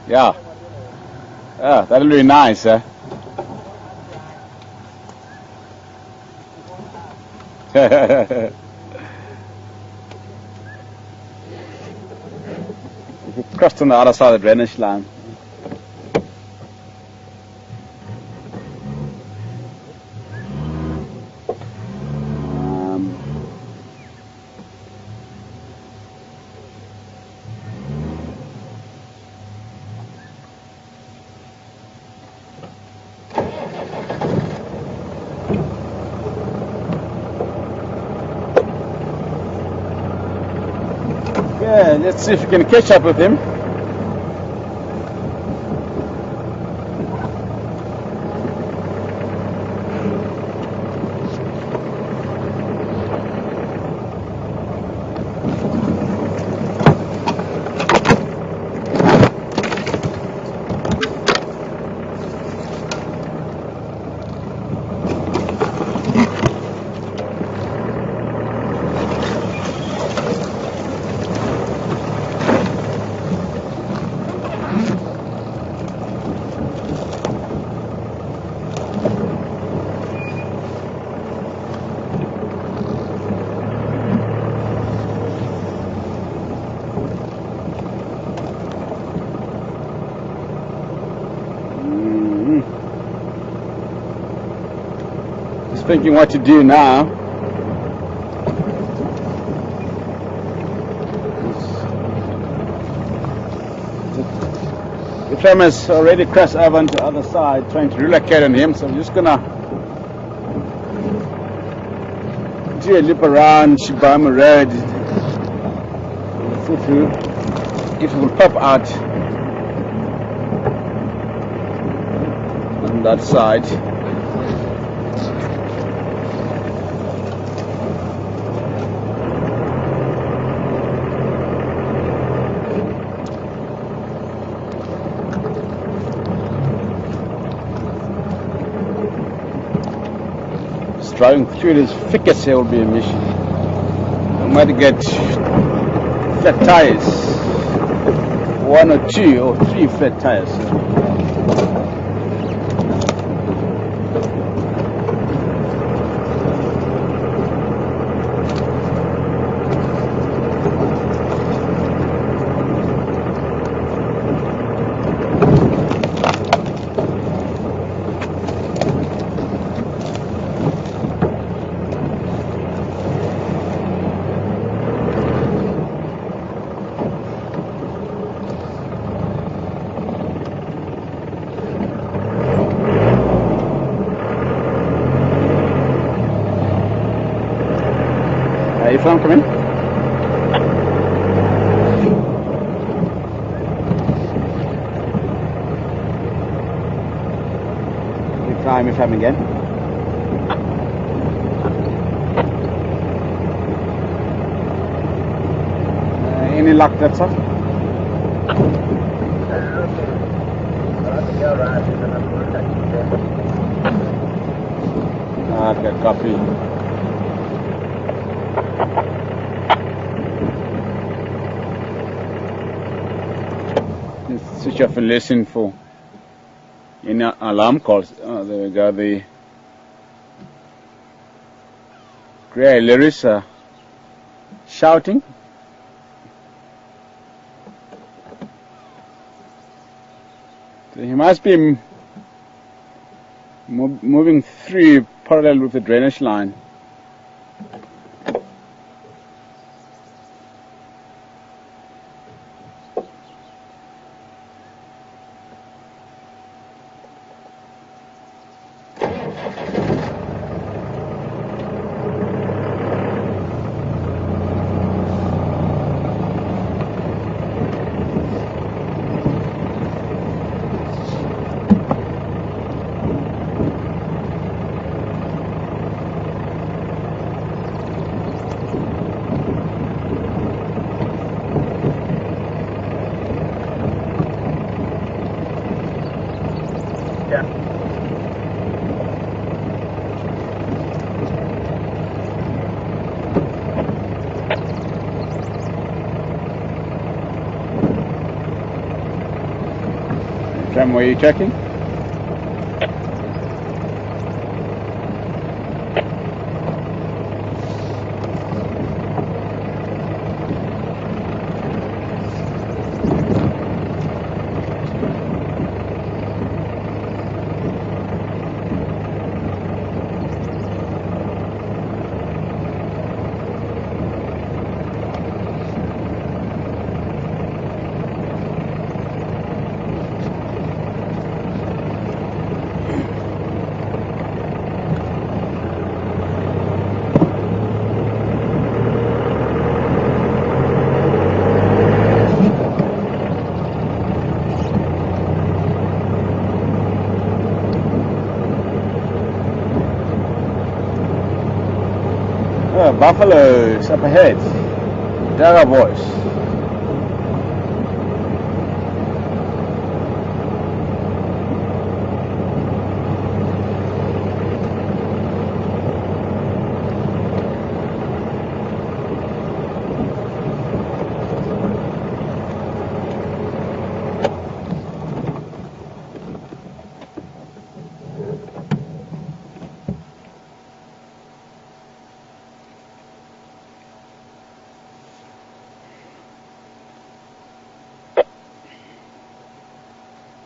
Yeah. Yeah, that'll be nice, eh? If you crossed on the other side of the drainage line. Yeah, let's see if we can catch up with him. Just thinking what to do now. The tram has already crossed over on the other side, trying to relocate on him, so I'm just gonna do a loop around Shibama Road. See through. if it will pop out on that side. Driving through this thickest here will be a mission. I might get flat tires, 1 or 2 or 3 flat tires. If I'm coming. We climb if I'm again. Any luck that side? Okay, copy. Switch off and listen for any alarm calls. Oh, there we go. The grey lyrics are shouting. So he must be moving through parallel with the drainage line. Cam, were you checking? Buffaloes up ahead. There are boys.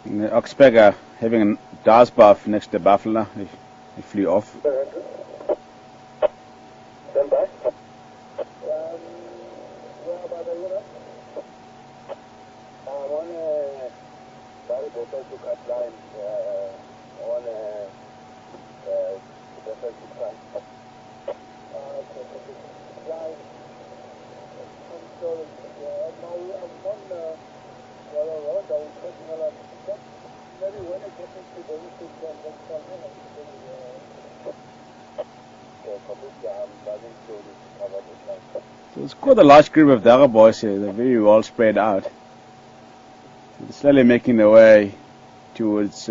And the oxpecker having a dance bath next to the buffalo. He flew off. Stand by. Where about the unit? I'm on sorry, Bofel to cut line. On Bofel to cut. Line. I'm sorry. Yeah, I'm on the other road. I was taking a lot of stuff. Maybe when I get into the YouTube, just call me. So it's quite a large group of Daga boys here. They're very well spread out. They're slowly making their way towards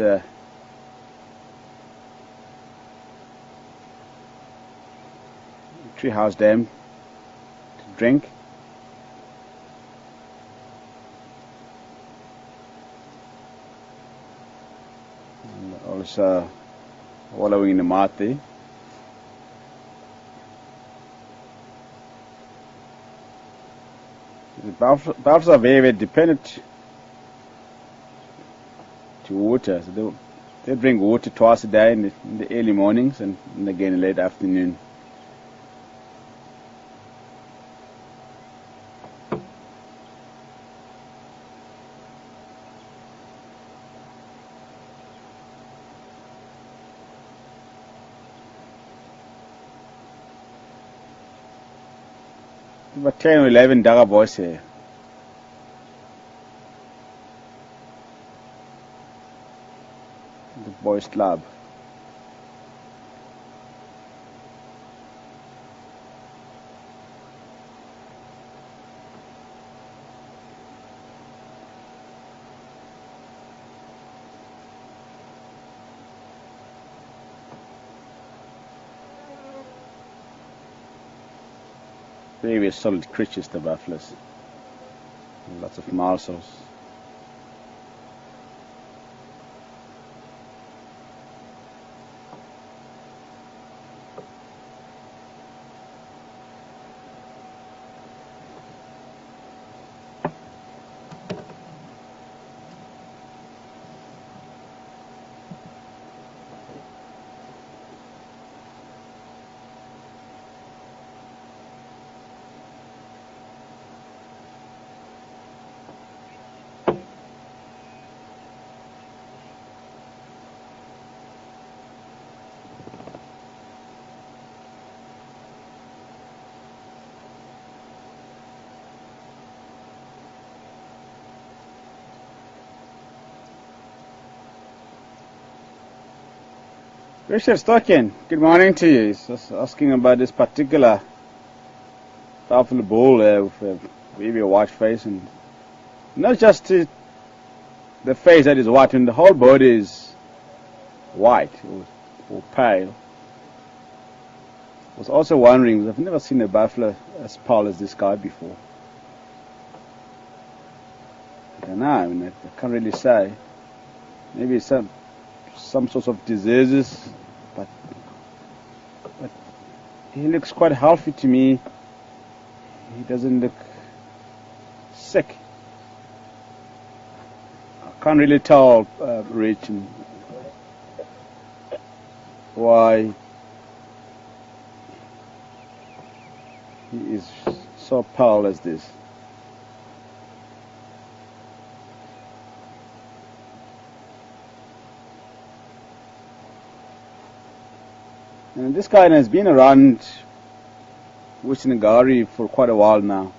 Treehouse Dam to drink. And also wallowing in the mud there. The buffaloes are very, very dependent to water. So they drink water twice a day in the early mornings and again in the late afternoon. About 10 or 11 Daga boys here. The boys club. Very solid creatures, the buffaloes. Lots of muscles. Richard Stocken, good morning to you. He's just asking about this particular buffalo bull with a very white face, and not just the face that is white, and the whole body is white or pale. I was also wondering, I've never seen a buffalo as pale as this guy before. I don't know, I mean, I can't really say. Maybe some sorts of diseases, but he looks quite healthy to me. He doesn't look sick. I can't really tell, Rich, why he is so pale as this. And this guy has been around Wishnagari for quite a while now.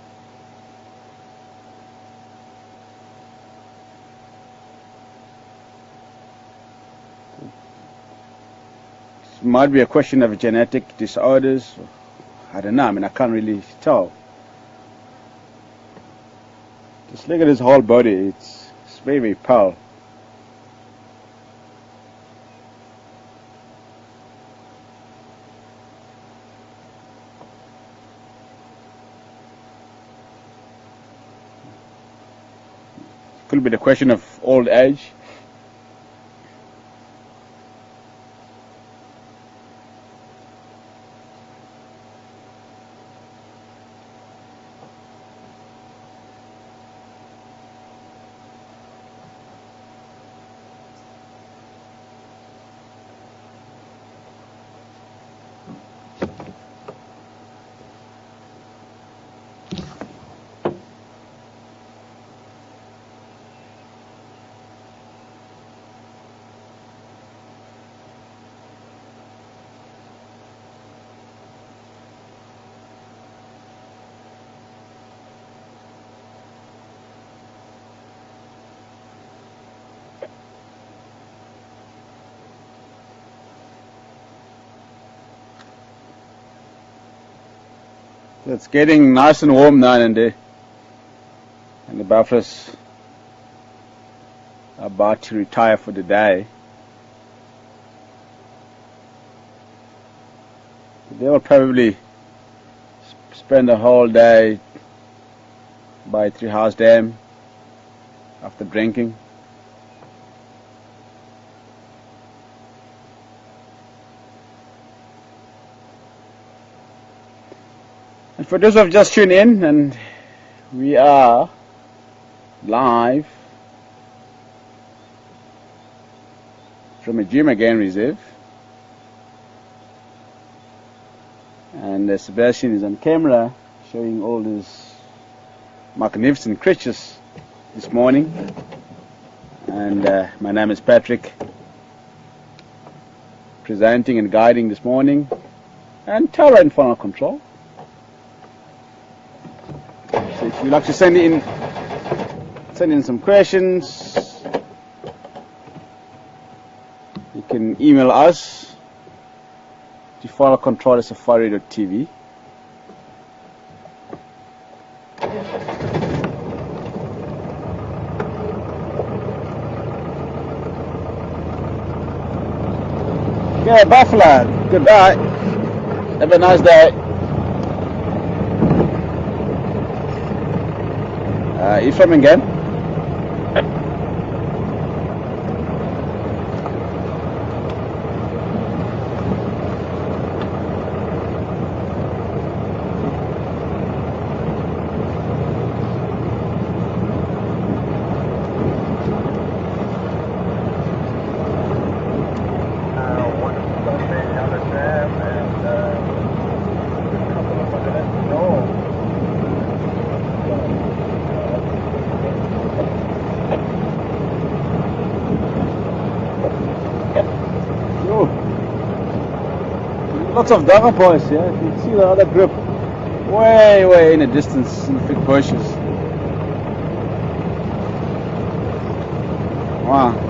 It might be a question of genetic disorders. I don't know, I mean, I can't really tell. Just look at his whole body, it's very, very pale. Could be the question of old age. So it's getting nice and warm now and there. And the buffaloes are about to retire for the day. They will probably spend the whole day by Treehouse Dam after drinking. And for those who have just tuned in, and we are live from a Jima Game Reserve, and Sebastian is on camera showing all these magnificent creatures this morning. And my name is Patrick, presenting and guiding this morning, and Tara in final control. So if you'd like to send in some questions, you can email us to filecontrol@safari.tv. Okay, Buffalo, goodbye. Have a nice day. You from again? Lots of Dagga boys, yeah. You can see the other group way in the distance in the thick bushes. Wow.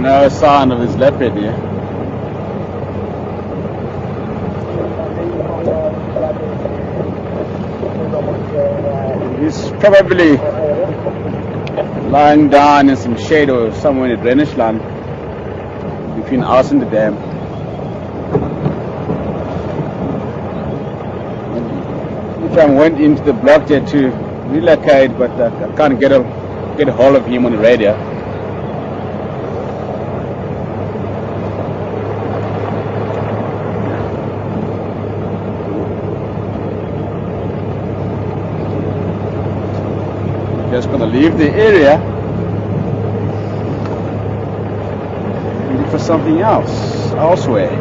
No sign of his leopard here. He's probably lying down in some shade or somewhere in the drainage land between us and the dam. If I went into the block there to relocate, but I can't get a hold of him on the radio. Just going to leave the area and look for something else elsewhere.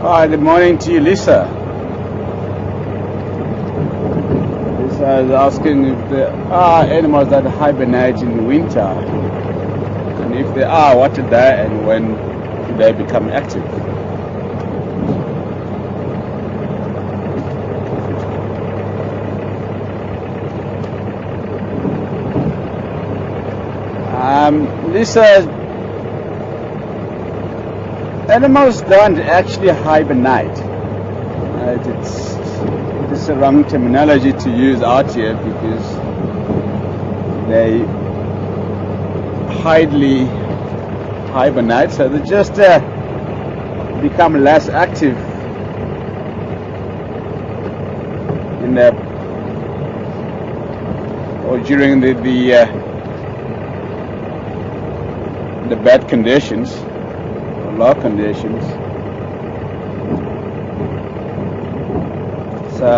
Hi, good morning to you, Lisa. Lisa is asking if there are animals that hibernate in the winter, and if there are, what are they and when do they become active? Lisa, animals don't actually hibernate. It's a wrong terminology to use out here because they hardly hibernate, so they just become less active in the or during the bad conditions, or low conditions. So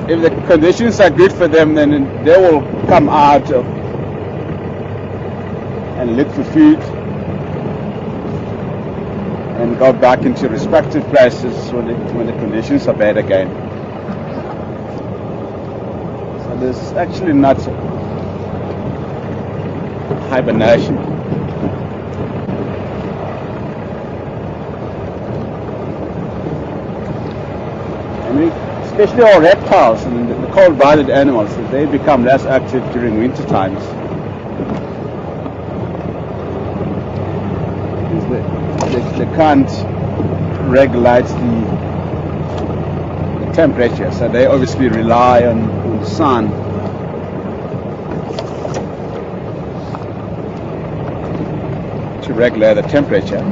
if the conditions are good for them, then they will come out and look for food and go back into respective places when the conditions are bad again. So there's actually not hibernation. Especially all reptiles and the cold-blooded animals, they become less active during winter times. They can't regulate the temperature, so they obviously rely on the sun. To regulate the temperature.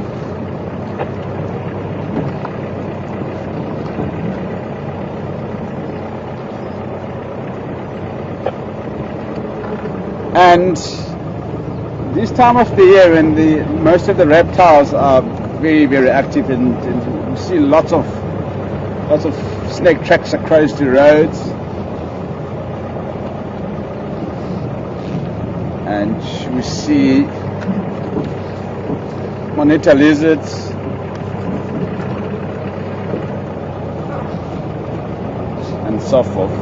And this time of the year, when most of the reptiles are very, very active, and we see lots of snake tracks across the roads, and we see monitor lizards, and so forth.